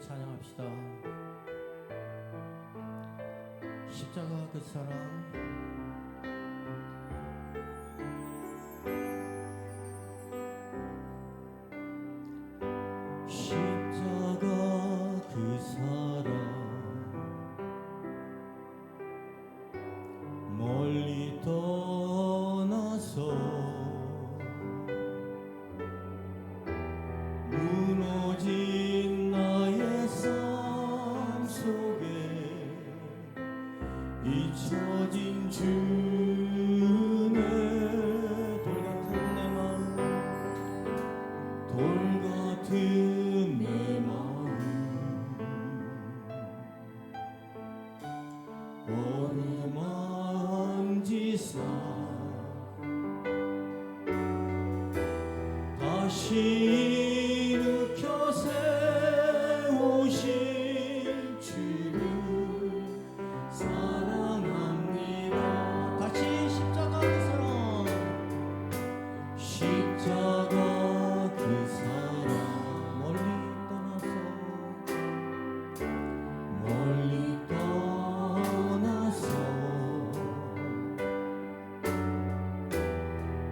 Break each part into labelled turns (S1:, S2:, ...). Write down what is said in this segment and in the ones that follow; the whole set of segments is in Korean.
S1: 찬양합시다. 십자가 그 사랑. 십자가 그 사랑 멀리 떠나서 무너진 나의 삶 속에 잊혀진 주네. 돌 같은 내 마음 어루만지사 다시 일으켜 세우신 주를 사랑합니다. 다시 십자가 그 사랑, 십자가 그 사랑 멀리 떠나서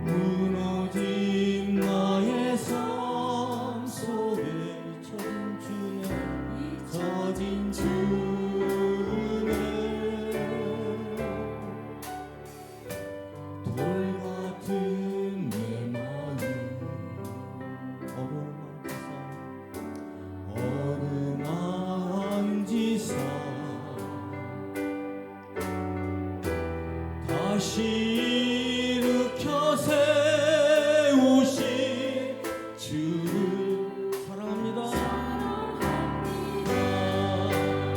S1: 무너진 나의 삶 속에 잊혀진 주네. 돌 같은 내 마음 어루만지사 다시 일으켜 세우신 주를 사랑합니다.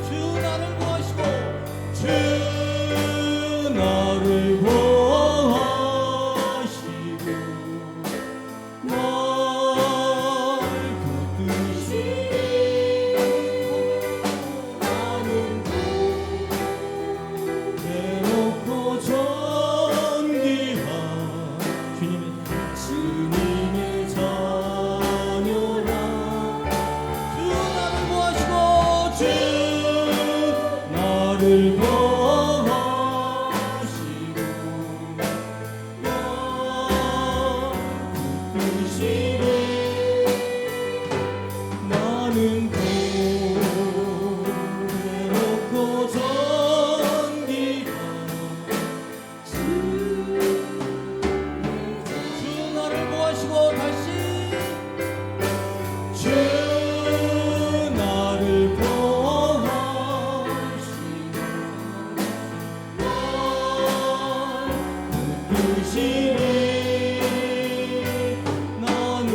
S1: 주 나를 구하시고 주 나를 구하시고 날 붙드시고 나는 대놓고 존귀한 주님의 자녀라. 주 나를 구하시고 주 나를 구하시고 날 붙드시고 나는 대놓고 존귀한 주 나를 구하시고 다시 주 나를 구하시고 날 붙드시니 나는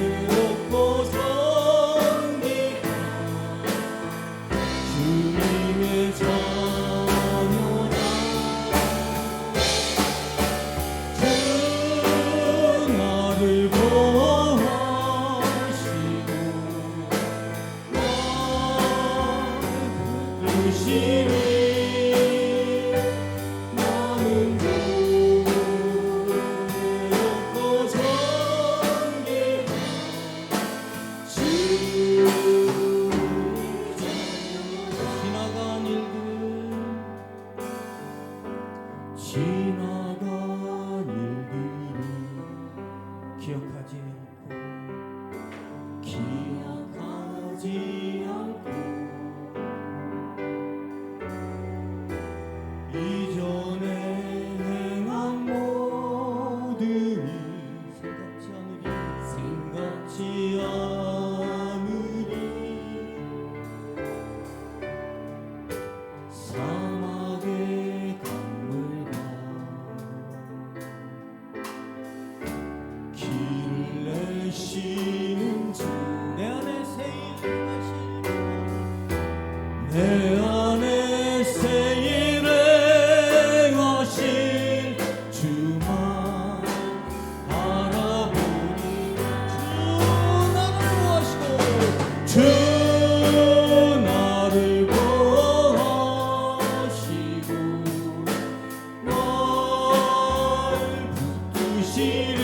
S1: 대놓고 존귀한 주님의 자녀라. 주 나를 구하시고 날 붙드시니 나는 대놓고 존귀한 주. 지나간 일들을 기억하지 않고 이전에 행한 모든이 생각지 않으리 사막의 강물과 길을 내시는 주 내 안에 새 일을 하시는 내 안에 새 일을 하실 주만 바라보니 주 나를 구하시고 날 붙드시니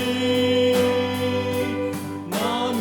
S1: 나는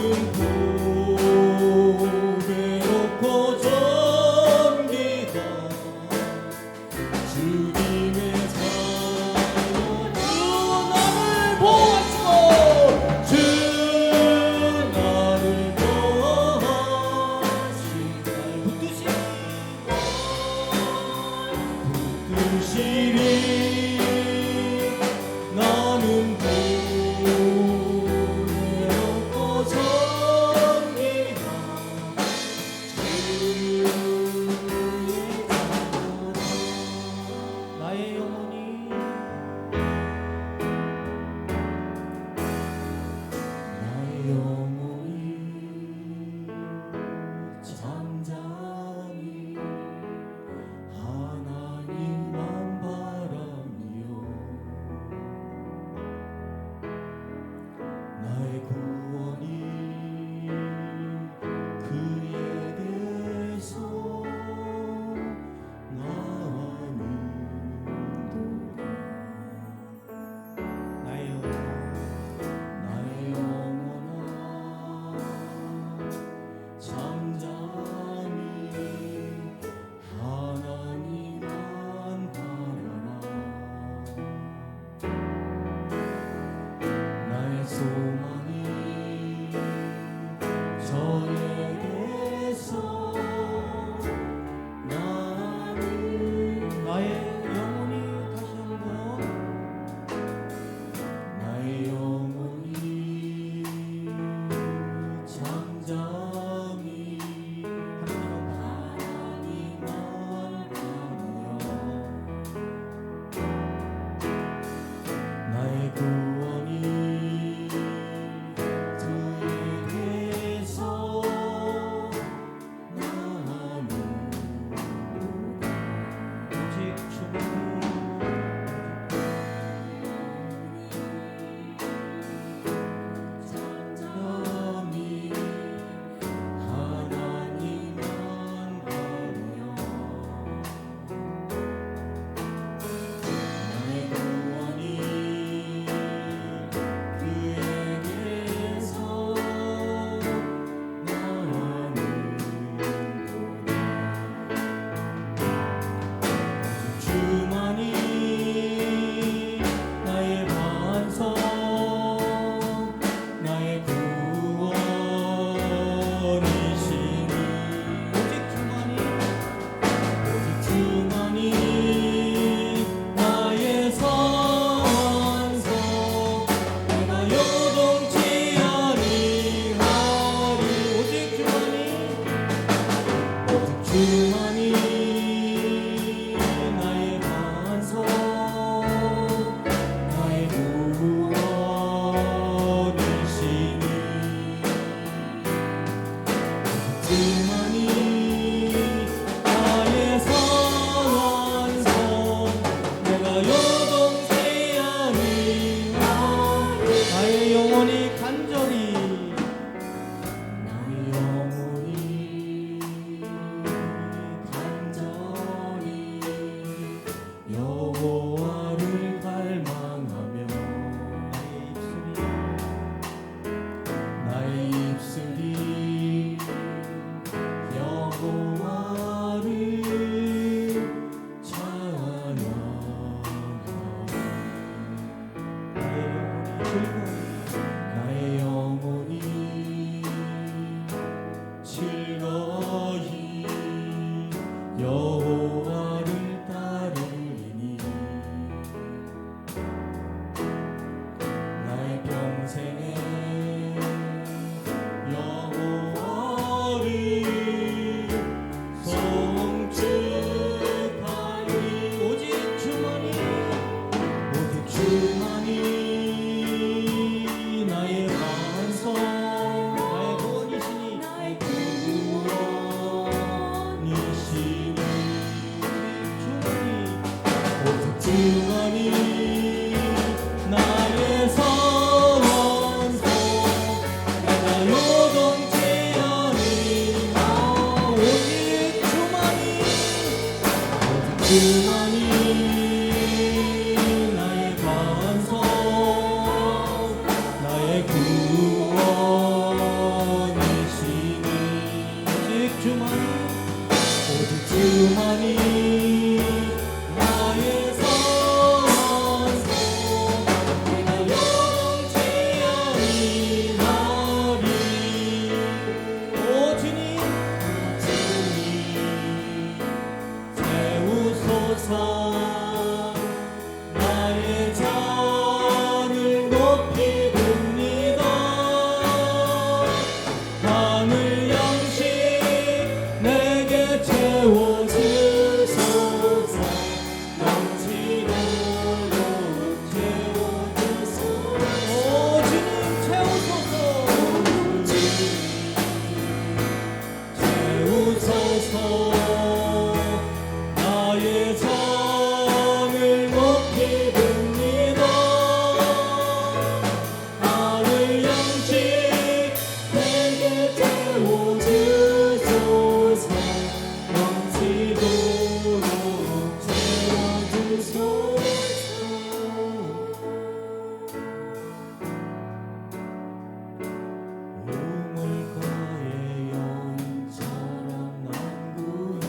S1: 주만이 나의 반석 나의 구원이시니 주만이 나의 산성 내가 요동치 아니하며 나의 영혼이 간절히 여호와를 갈망하며 나의 입술이 여호와를 찬양하며 나의 영혼이 즐거이 여호와를 따르리니 나의 평생에 여호와를 송축하리 오직 주만이 나의 반석 나의 구원이시니 나의 구원이시니 오직 주만이 나의 선서 내가 요동치 아니하며 오직 주만이 나의 반석 나의 구원이시니 오직 주만이 나의 선서 내가 요동치 아니하리 오 주님 채우소서 나의 잔을 높이 듭니다 하늘 양식 내게 채워주소서 넘치도록 채워주소서 오 주님 채우소서 채우소서 나의 잔을 높이 듭니다 하늘 양식 내게 채워주소서 넘치도록 채워주소서 우물가의 여인처럼 난 구해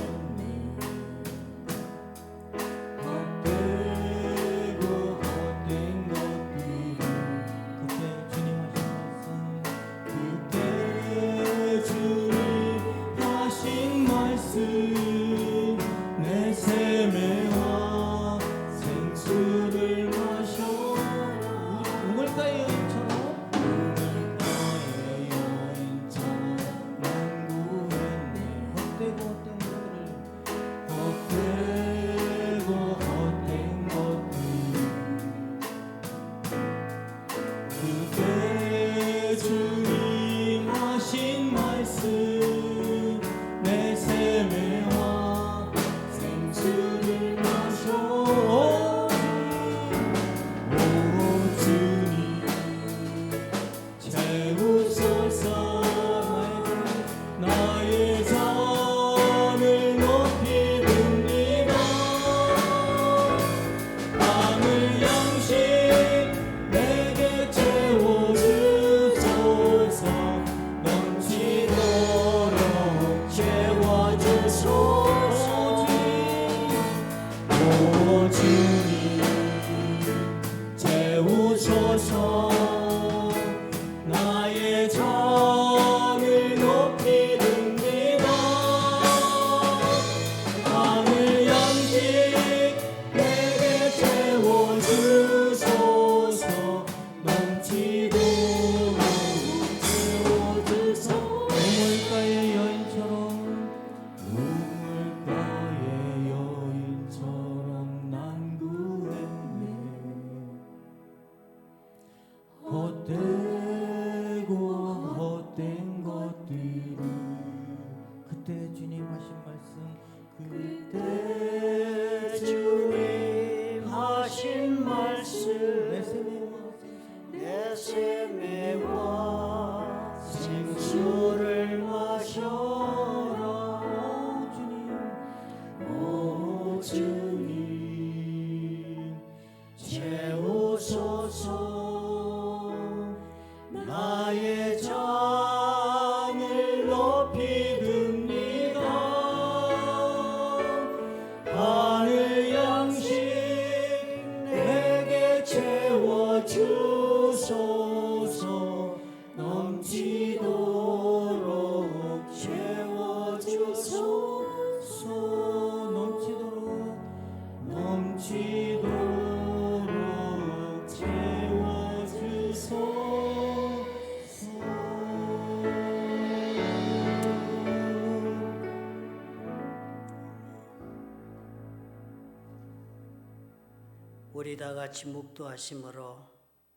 S2: 우리 다 같이 묵도하심으로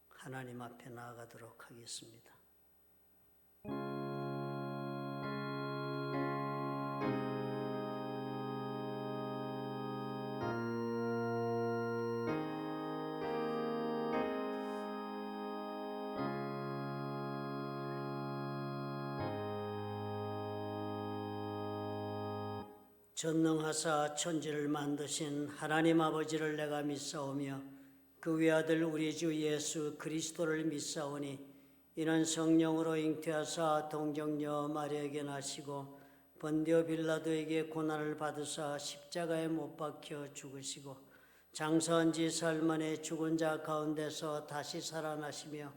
S2: 하나님 앞에 나아가도록 하겠습니다. 전능하사 천지를 만드신 하나님 아버지를 내가 믿사오며 그 외아들 우리 주 예수 그리스도를 믿사오니 이는 성령으로 잉태하사 동정녀 마리아에게 나시고 본디오 빌라도에게 고난을 받으사 십자가에 못 박혀 죽으시고 장사한 지 사흘 만에 죽은 자 가운데서 다시 살아나시며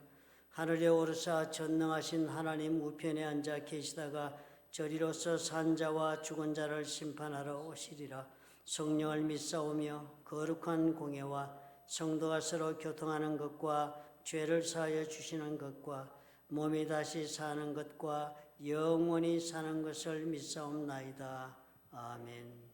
S2: 하늘에 오르사 전능하신 하나님 우편에 앉아 계시다가 저리로서 산 자와 죽은 자를 심판하러 오시리라. 성령을 믿사오며 거룩한 공예와 성도가 서로 교통하는 것과 죄를 사하여 주시는 것과 몸이 다시 사는 것과 영원히 사는 것을 믿사옵나이다. 아멘.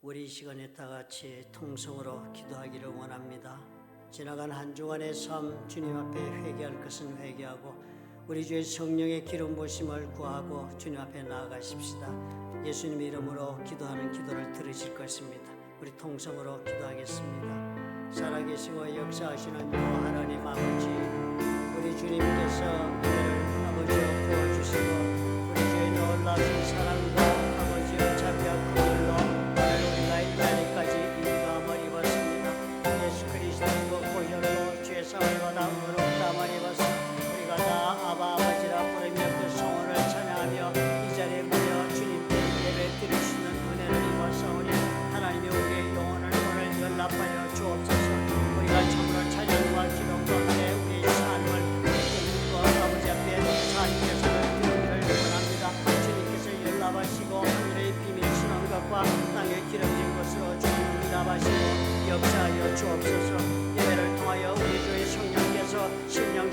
S2: 우리 이 시간에 다 같이 통성으로 기도하기를 원합니다. 지나간 한 주간의 삶 주님 앞에 회개할 것은 회개하고 우리 주의 성령의 기름 부으심을 구하고 주님 앞에 나아가십시다. 예수님 이름으로 기도하는 기도를 들으실 것입니다. 우리 통성으로 기도하겠습니다. 살아계시고 역사하시는 주 하나님 아버지, 우리 주님께서 우리를 아버지여 부어주시고 우리 주의 놀라운 사랑과 아버지의 자비와 긍휼로 우리가 이 자리까지 인도함을 입었습니다. 예수 그리스도의 보혈로 죄사함을 받아 의롭다함을 입어서 우리가 다 아바 아버지라 부르며 그 성호를 찬양하며 이 자리에 모여 주님께 예배 드릴 수 있는 은혜를 입었사오니 하나님이 우리의 영혼을 오늘 연락하여 주옵소서. 우리가 참으로 찬양과 기도 가운데 우리의 삶을 주님과 아버지 앞에 하나님께서 드리기를 원합니다. 주님께서 연락하시고 하늘의 비밀 수는 것과 땅의 기름진 것으로 주님 응답하시고 역사하여 주옵소서. 예배를 통하여 우리 주의 성령께서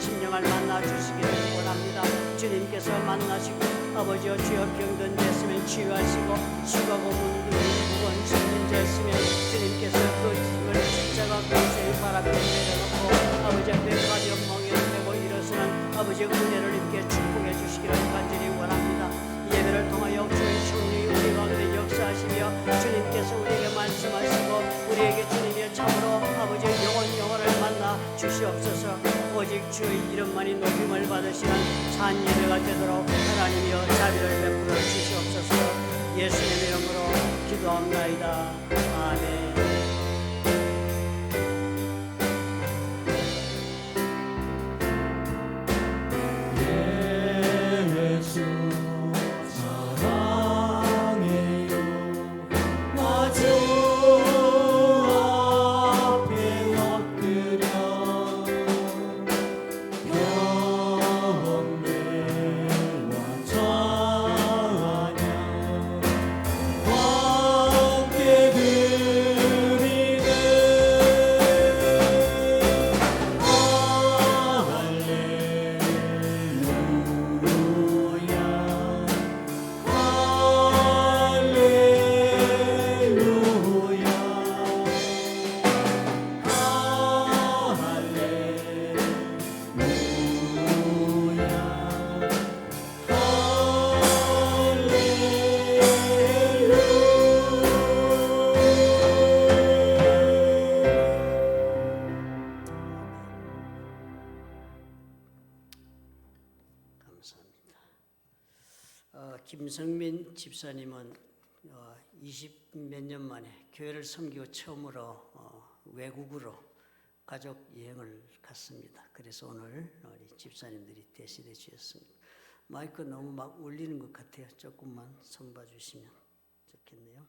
S2: 심령을 만나 주시기를 원합니다. 주님께서 만나시고 아버지여 주여 병든 자 있으면 치유하시고 수가고 무거운 짐진 자 있으면 주님께서 그 짐을 십자가 그리스도의 발 앞에 내려놓고 아버지 앞에 가벼운 멍에를 메고 일어서는 아버지의 은혜를 입게 축복해 주시기를 간절히 원합니다. 이 예배를 통하여 주의 성령이 우리 가운데 역사하시며 주님께서 우리에게 말씀하시고 우리에게 주님의 참으로 아버지의 영혼을 만나 주시옵소서. 오직 오직 주의 이름만이 높임을 받으시는 산 예배가 되도록 하나님이여 자비를 베풀어 주시옵소서. 예수님의 이름으로 기도합나이다. 아멘.
S1: 예수 사랑해요. 나 주 앞에 엎드려 경배와 찬양 함께 드리네.
S2: 감사합니다. 김성민 집사님은 20 몇 년 만에 교회를 섬기고 처음으로 외국으로 가족 여행을 갔습니다. 그래서 오늘 우리 집사님들이 대신해 주셨습니다. 마이크 너무 막 울리는 것 같아요. 조금만 손봐 주시면 좋겠네요.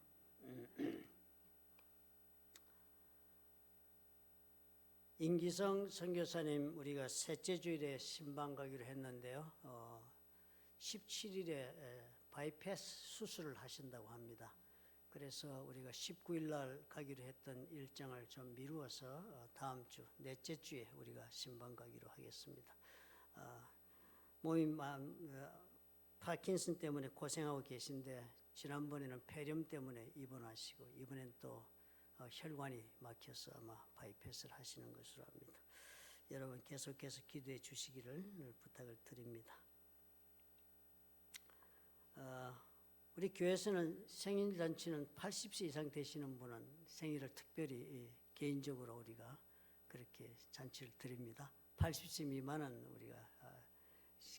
S2: 임기성 선교사님 우리가 셋째 주일에 신방 가기로 했는데요. 17일에 바이패스 수술을 하신다고 합니다. 그래서 우리가 19일 날 가기로 했던 일정을 좀 미루어서 다음 주 넷째 주에 우리가 신방 가기로 하겠습니다. 몸이 파킨슨 때문에 고생하고 계신데 지난번에는 폐렴 때문에 입원하시고 이번엔 또 혈관이 막혀서 아마 바이패스를 하시는 것으로 합니다. 여러분 계속해서 기도해 주시기를 부탁을 드립니다. 우리 교회에서는 생일잔치는 80세 이상 되시는 분은 생일을 특별히 개인적으로 우리가 그렇게 잔치를 드립니다. 80세 미만은 우리가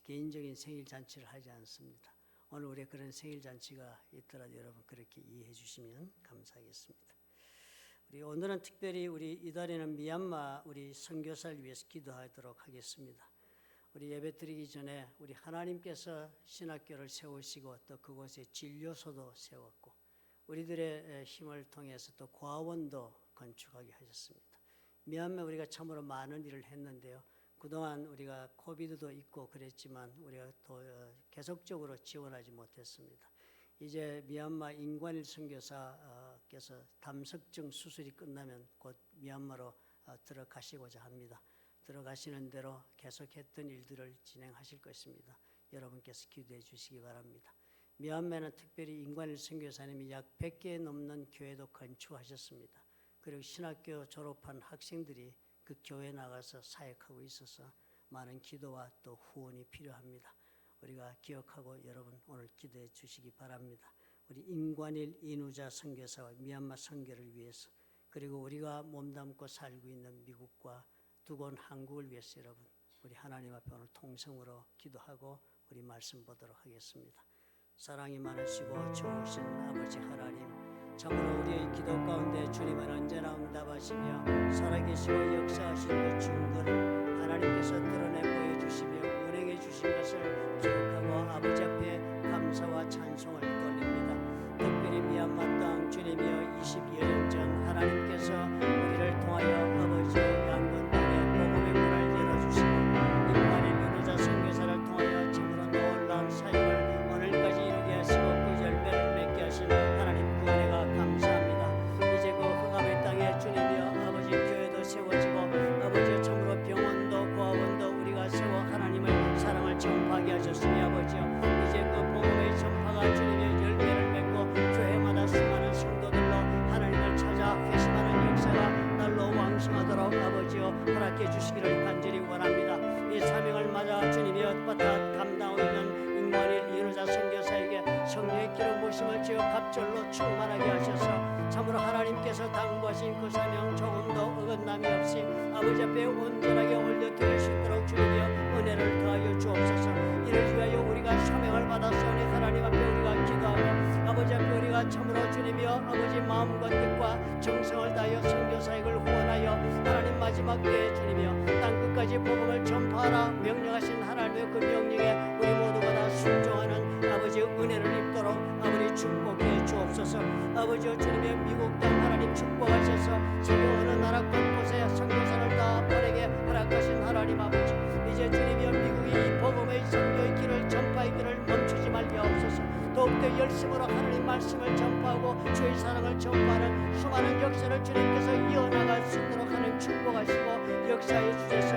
S2: 개인적인 생일잔치를 하지 않습니다. 오늘 우리가 그런 생일잔치가 있더라도 여러분 그렇게 이해해 주시면 감사하겠습니다. 우리 오늘은 특별히 우리 이달에는 미얀마 우리 선교사를 위해서 기도하도록 하겠습니다. 우리 예배 드리기 전에 우리 하나님께서 신학교를 세우시고 또 그곳에 진료소도 세웠고 우리들의 힘을 통해서 또 고아원도 건축하게 하셨습니다. 미얀마 우리가 참으로 많은 일을 했는데요. 그동안 우리가 코비드도 있고 그랬지만 우리가 또 계속적으로 지원하지 못했습니다. 이제 미얀마 임관일 선교사께서 담석증 수술이 끝나면 곧 미얀마로 들어가시고자 합니다. 들어가시는 대로 계속했던 일들을 진행하실 것입니다. 여러분께서 기도해 주시기 바랍니다. 미얀마는 특별히 임관일 선교사님이 약 100개 넘는 교회도 건축하셨습니다. 그리고 신학교 졸업한 학생들이 그 교회에 나가서 사역하고 있어서 많은 기도와 또 후원이 필요합니다. 우리가 기억하고 여러분 오늘 기도해 주시기 바랍니다. 우리 임관일 인우자 선교사와 미얀마 선교를 위해서 그리고 우리가 몸담고 살고 있는 미국과 두곤 한국을 위해서 여러분 우리 하나님 앞에 오늘 통성으로 기도하고 우리 말씀 보도록 하겠습니다. 사랑이 많으시고 좋으신 아버지 하나님, 참으로 우리의 기도 가운데 주님은 언제나 응답하시며 살아계시고 역사하신 그 증거를 하나님께서 드러내 보여주시며 운행해 주신 것을 기억하고 아버지 앞에 감사와 찬송을 돌립니다. 특별히 미얀마 땅 주님이여 22여 년 전 하나님께서 우리를 통하여 아버지 양건 땅에 복음의 문을 열어주시고 임관일 인우자 선교사를 통하여 참으로 놀라운 사역을 오늘까지 이루게 하시고 그 열매를 맺게 하신 하나님 그 은혜가 감사합니다. 이제 그 흑암의 땅에 주님이여 아버지 교회도 세워지고 아버지 참으로 병원도 고아원도 우리가 세워 하나님의 사랑을 전파하게 하셨으니 아버지여 이제 그 복음의 전파가 주님의 열매를 맺고 교회마다 수많은 성도들로 하나님을 찾아 회심하는 역사가 날로 왕성하도록 아버지여 허락해 주시기를 간절히 원합니다. 이 사명을 맞아 주님이 엇받아 감당하고 있는 임관일 인우자 선교사에게 성령의 기름 부으심을 부르심을 지어 갑절로 충만하게 하셔서 참으로 하나님께서 당부하신 그 사명 조금도 어긋남이 없이 아버지 앞에 온전하게 올려드릴 수 있도록 주님이여 은혜를 더하여 주옵소서. 이를 위하여 우리가 사명을 받았사오니 하나님 앞에 우리가 기도하고 아버지 앞에 우리가 참으로 주님이여 아버지 마음과 뜻과 정성을 다하여 선교사역을 후원하여 하나님 마지막 때에 주님이여 땅끝까지 복음을 전파하라 명령하신 하나님의 그 명령에 우리 모두가 다 순종하는 아버지 은혜를 입도록 아버지 축복해 주옵소서. 아버지여 주님의 미국 땅 하나님 축복하셔서 세계 어느 나라 곳곳에 선교사를 다 보내게 허락하신 하나님 아버지, 이제 주님이여 미국이 이 복음의 선교의 길을 전파의 길을 멈추지 말게 하옵소서. 더욱더 열심으로 하나님 말씀을 전파하고 주의 사랑을 전파하는 수많은 역사를 주님께서 이어나갈 수 있도록 하나님 축복하시고 역사해 주셔서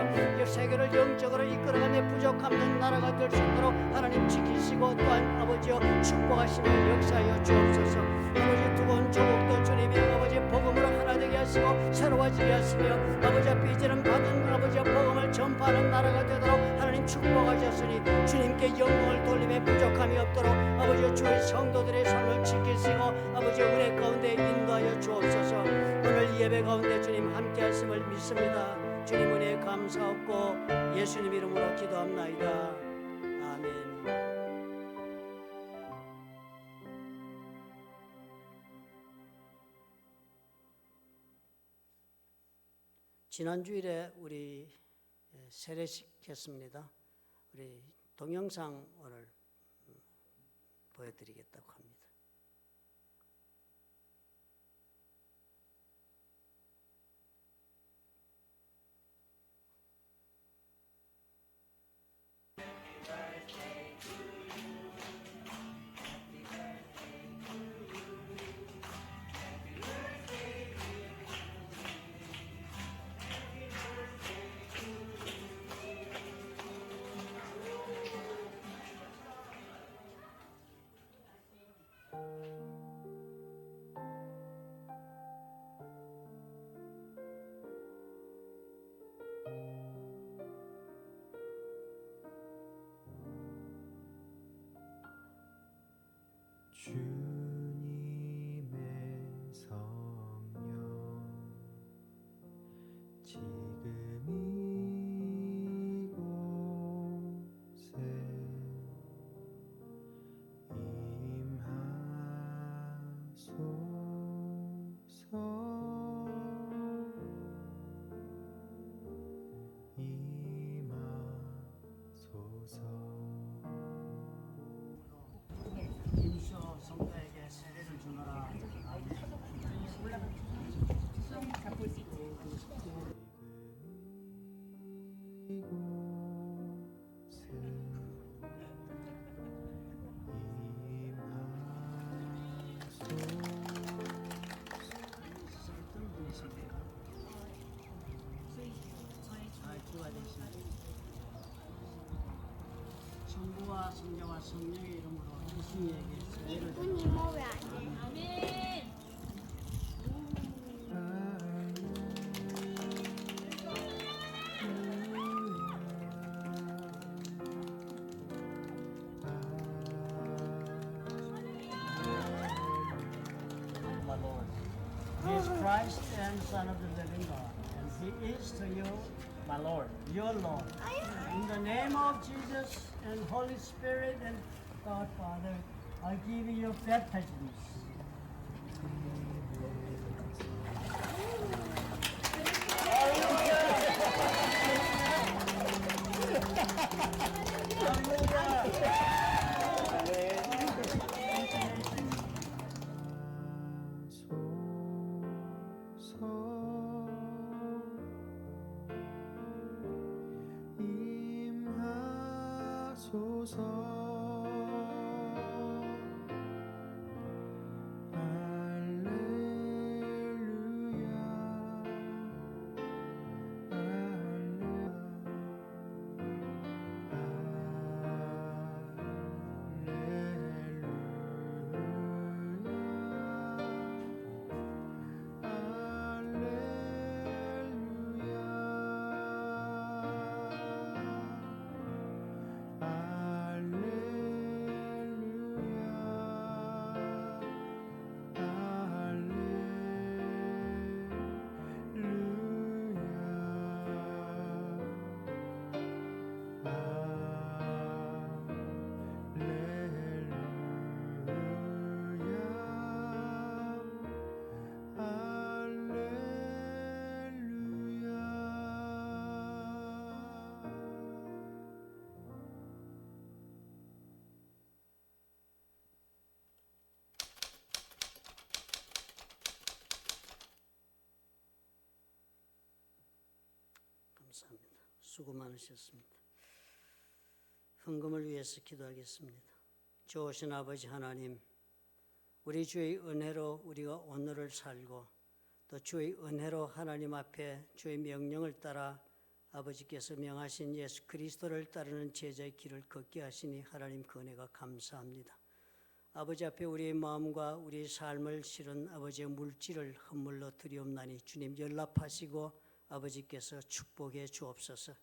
S2: 세계를 영적으로 이끌어가며 부족함는 나라가 될 수 있도록 하나님 지키시고 또한 아버지여 축복하시며 역사하여 주옵소서. 아버지 두번 조국도 주님이 아버지 복음으로 하나 되게 하시고 새로워지게 하시며 아버지 앞에 이제는 받은 아버지의 복음을 전파하는 나라가 되도록 하나님 축복하셨으니 주님께 영광을 돌림에 부족함이 없도록 아버지 주의 성도들의 삶을 지키시고 아버지 은혜 가운데 인도하여 주옵소서. 오늘 이 예배 가운데 주님 함께 하심을 믿습니다. 주님 은혜 감사하고 예수님 이름으로 기도합나이다. 아멘. 지난 주일에 우리 세례식 했습니다. 우리 동영상 오늘 보여드리겠다고 합니다.
S1: 주님의 성령 지금 이곳에 임하소서.
S2: 임수 성도에게 세례를 주노라. 성부와 성자와 성령의 이름으로 예수님에게 세례를 주노라. My Lord, He is Christ and Son of the living God, and He is to you, my Lord, your Lord. In the name of Jesus and Holy Spirit and God Father, I give you your baptisms. 감사합니다. 수고 많으셨습니다. 헌금을 위해서 기도하겠습니다. 좋으신 아버지 하나님, 우리 주의 은혜로 우리가 오늘을 살고 또 주의 은혜로 하나님 앞에 주의 명령을 따라 아버지께서 명하신 예수 그리스도를 따르는 제자의 길을 걷게 하시니 하나님 그 은혜가 감사합니다. 아버지 앞에 우리의 마음과 우리의 삶을 실은 아버지의 물질을 헌물로 드리옵나니 주님 연락하시고 아버지께서 축복해 주옵소서.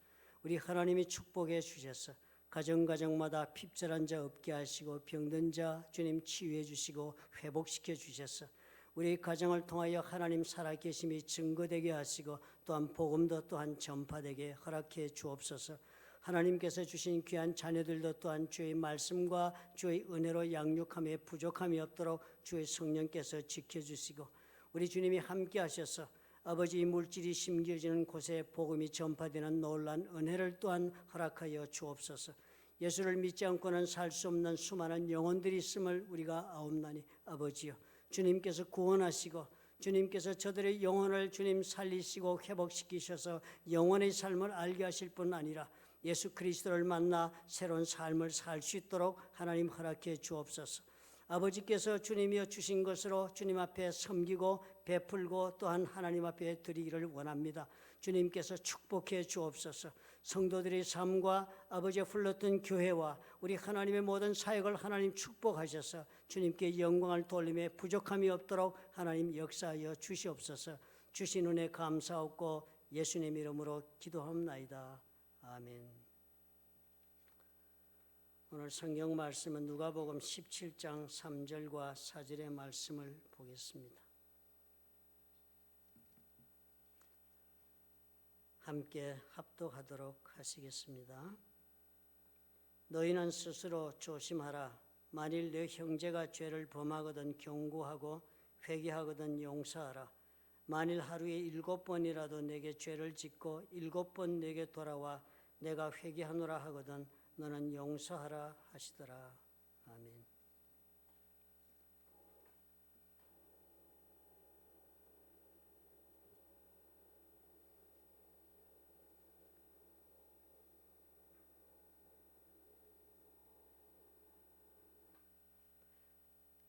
S2: 우리 하나님이 축복해 주셔서 가정마다 핍절한 자 없게 하시고 병든 자 주님 치유해 주시고 회복시켜 주셔서 우리 가정을 통하여 하나님 살아계심이 증거되게 하시고 또한 복음도 또한 전파되게 허락해 주옵소서. 하나님께서 주신 귀한 자녀들도 또한 주의 말씀과 주의 은혜로 양육함에 부족함이 없도록 주의 성령께서 지켜주시고 우리 주님이 함께 하셔서 아버지 물질이 심겨지는 곳에 복음이 전파되는 놀란 은혜를 또한 허락하여 주옵소서. 예수를 믿지 않고는 살 수 없는 수많은 영혼들이 있음을 우리가 아옵나니 아버지여 주님께서 구원하시고 주님께서 저들의 영혼을 주님 살리시고 회복시키셔서 영혼의 삶을 알게 하실 뿐 아니라 예수 그리스도를 만나 새로운 삶을 살 수 있도록 하나님 허락해 주옵소서. 아버지께서 주님이여 주신 것으로 주님 앞에 섬기고 베풀고 또한 하나님 앞에 드리기를 원합니다. 주님께서 축복해 주옵소서. 성도들의 삶과 아버지의 불렀던 교회와 우리 하나님의 모든 사역을 하나님 축복하셔서 주님께 영광을 돌림에 부족함이 없도록 하나님 역사하여 주시옵소서. 주신 은혜 감사하고 예수님 이름으로 기도합나이다. 아멘. 오늘 성경 말씀은 누가복음 17장 3절과 4절의 말씀을 보겠습니다. 함께 합독하도록 하시겠습니다. 너희는 스스로 조심하라. 만일 내 형제가 죄를 범하거든 경고하고 회개하거든 용서하라. 만일 하루에 7번이라도 내게 죄를 짓고 7번 내게 돌아와 내가 회개하노라 하거든 너는 용서하라 하시더라. 아멘.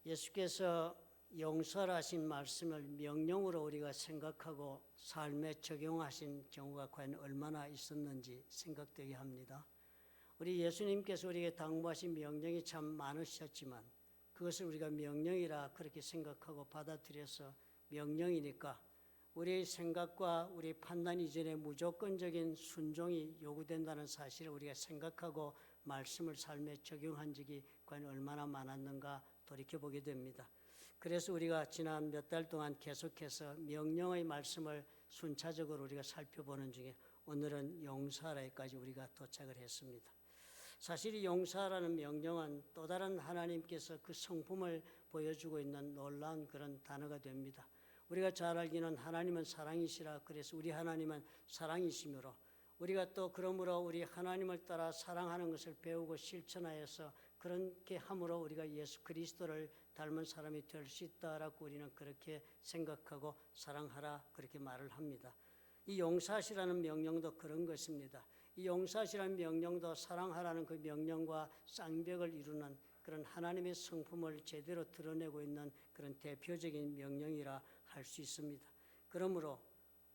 S2: 예수께서 용서하신 말씀을 명령으로 우리가 생각하고 삶에 적용하신 경우가 과연 얼마나 있었는지 생각되게 합니다. 우리 예수님께서 우리에게 당부하신 명령이 참 많으셨지만 그것을 우리가 명령이라 그렇게 생각하고 받아들여서 명령이니까 우리의 생각과 우리 판단 이전에 무조건적인 순종이 요구된다는 사실을 우리가 생각하고 말씀을 삶에 적용한 적이 과연 얼마나 많았는가 돌이켜보게 됩니다. 그래서 우리가 지난 몇 달 동안 계속해서 명령의 말씀을 순차적으로 우리가 살펴보는 중에 오늘은 용서하라에까지 우리가 도착을 했습니다. 사실 이 용서하라는 명령은 또 다른 하나님께서 그 성품을 보여주고 있는 놀라운 그런 단어가 됩니다. 우리가 잘 알기는 하나님은 사랑이시라. 그래서 우리 하나님은 사랑이시므로 우리가 또 그러므로 우리 하나님을 따라 사랑하는 것을 배우고 실천하여서 그렇게 함으로 우리가 예수 그리스도를 닮은 사람이 될 수 있다라고 우리는 그렇게 생각하고 사랑하라 그렇게 말을 합니다. 이 용서하시라는 명령도 그런 것입니다. 이 용서하시라는 명령도 사랑하라는 그 명령과 쌍벽을 이루는 그런 하나님의 성품을 제대로 드러내고 있는 그런 대표적인 명령이라 할 수 있습니다. 그러므로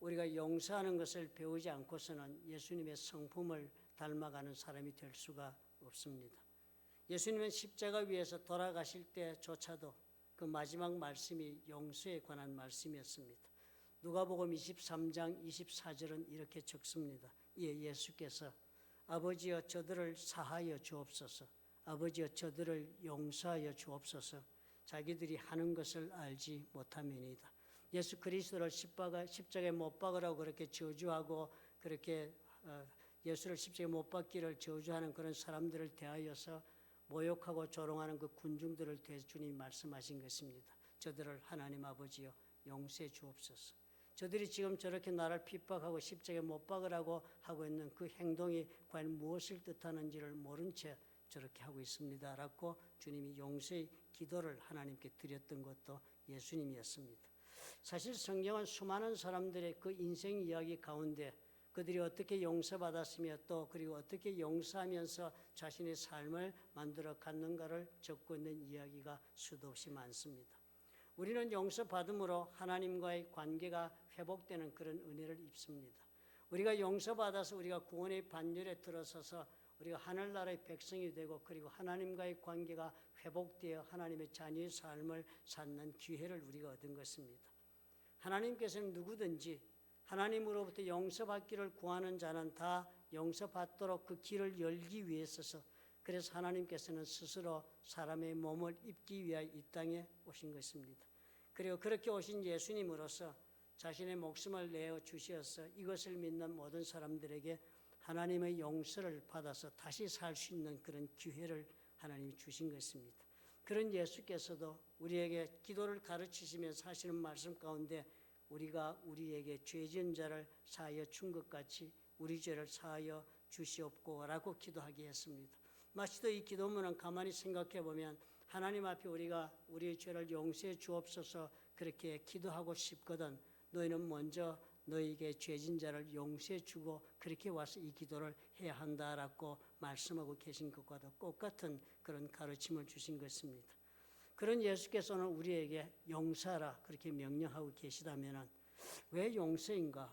S2: 우리가 용서하는 것을 배우지 않고서는 예수님의 성품을 닮아가는 사람이 될 수가 없습니다. 예수님은 십자가 위에서 돌아가실 때조차도 그 마지막 말씀이 용서에 관한 말씀이었습니다. 누가복음 23장 24절은 이렇게 적습니다. 이에 예수께서 아버지여 저들을 사하여 주옵소서. 아버지여 저들을 용서하여 주옵소서. 자기들이 하는 것을 알지 못함이니이다. 예수 그리스도를 십자가에 못 박으라고 그렇게 저주하고 그렇게 예수를 십자가에 못 박기를 저주하는 그런 사람들을 대하여서 모욕하고 조롱하는 그 군중들을 대해 주님이 말씀하신 것입니다. 저들을 하나님 아버지여 용서해 주옵소서. 저들이 지금 저렇게 나를 핍박하고 십자가에 못 박으라고 하고 있는 그 행동이 과연 무엇을 뜻하는지를 모른 채 저렇게 하고 있습니다 라고 주님이 용서의 기도를 하나님께 드렸던 것도 예수님이었습니다. 사실 성경은 수많은 사람들의 그 인생 이야기 가운데 그들이 어떻게 용서받았으며 또 그리고 어떻게 용서하면서 자신의 삶을 만들어 갔는가를 적고 있는 이야기가 수도 없이 많습니다. 우리는 용서받음으로 하나님과의 관계가 회복되는 그런 은혜를 입습니다. 우리가 용서받아서 우리가 구원의 반열에 들어서서 우리가 하늘나라의 백성이 되고 그리고 하나님과의 관계가 회복되어 하나님의 자녀의 삶을 찾는 기회를 우리가 얻은 것입니다. 하나님께서는 누구든지 하나님으로부터 용서받기를 구하는 자는 다 용서받도록 그 길을 열기 위해서 그래서 하나님께서는 스스로 사람의 몸을 입기 위하여 이 땅에 오신 것입니다. 그리고 그렇게 오신 예수님으로서 자신의 목숨을 내어 주셔서 이것을 믿는 모든 사람들에게 하나님의 용서를 받아서 다시 살 수 있는 그런 기회를 하나님이 주신 것입니다. 그런 예수께서도 우리에게 기도를 가르치시면서 하시는 말씀 가운데 우리가 우리에게 죄 지은 자를 사하여 준 것 같이 우리 죄를 사하여 주시옵고라고 기도하게 했습니다. 마치도 이 기도문은 가만히 생각해 보면 하나님 앞에 우리가 우리의 죄를 용서해 주옵소서 그렇게 기도하고 싶거든 너희는 먼저 너희에게 죄진 자를 용서해 주고 그렇게 와서 이 기도를 해야 한다라고 말씀하고 계신 것과도 똑같은 그런 가르침을 주신 것입니다. 그런 예수께서는 우리에게 용서하라 그렇게 명령하고 계시다면 왜 용서인가?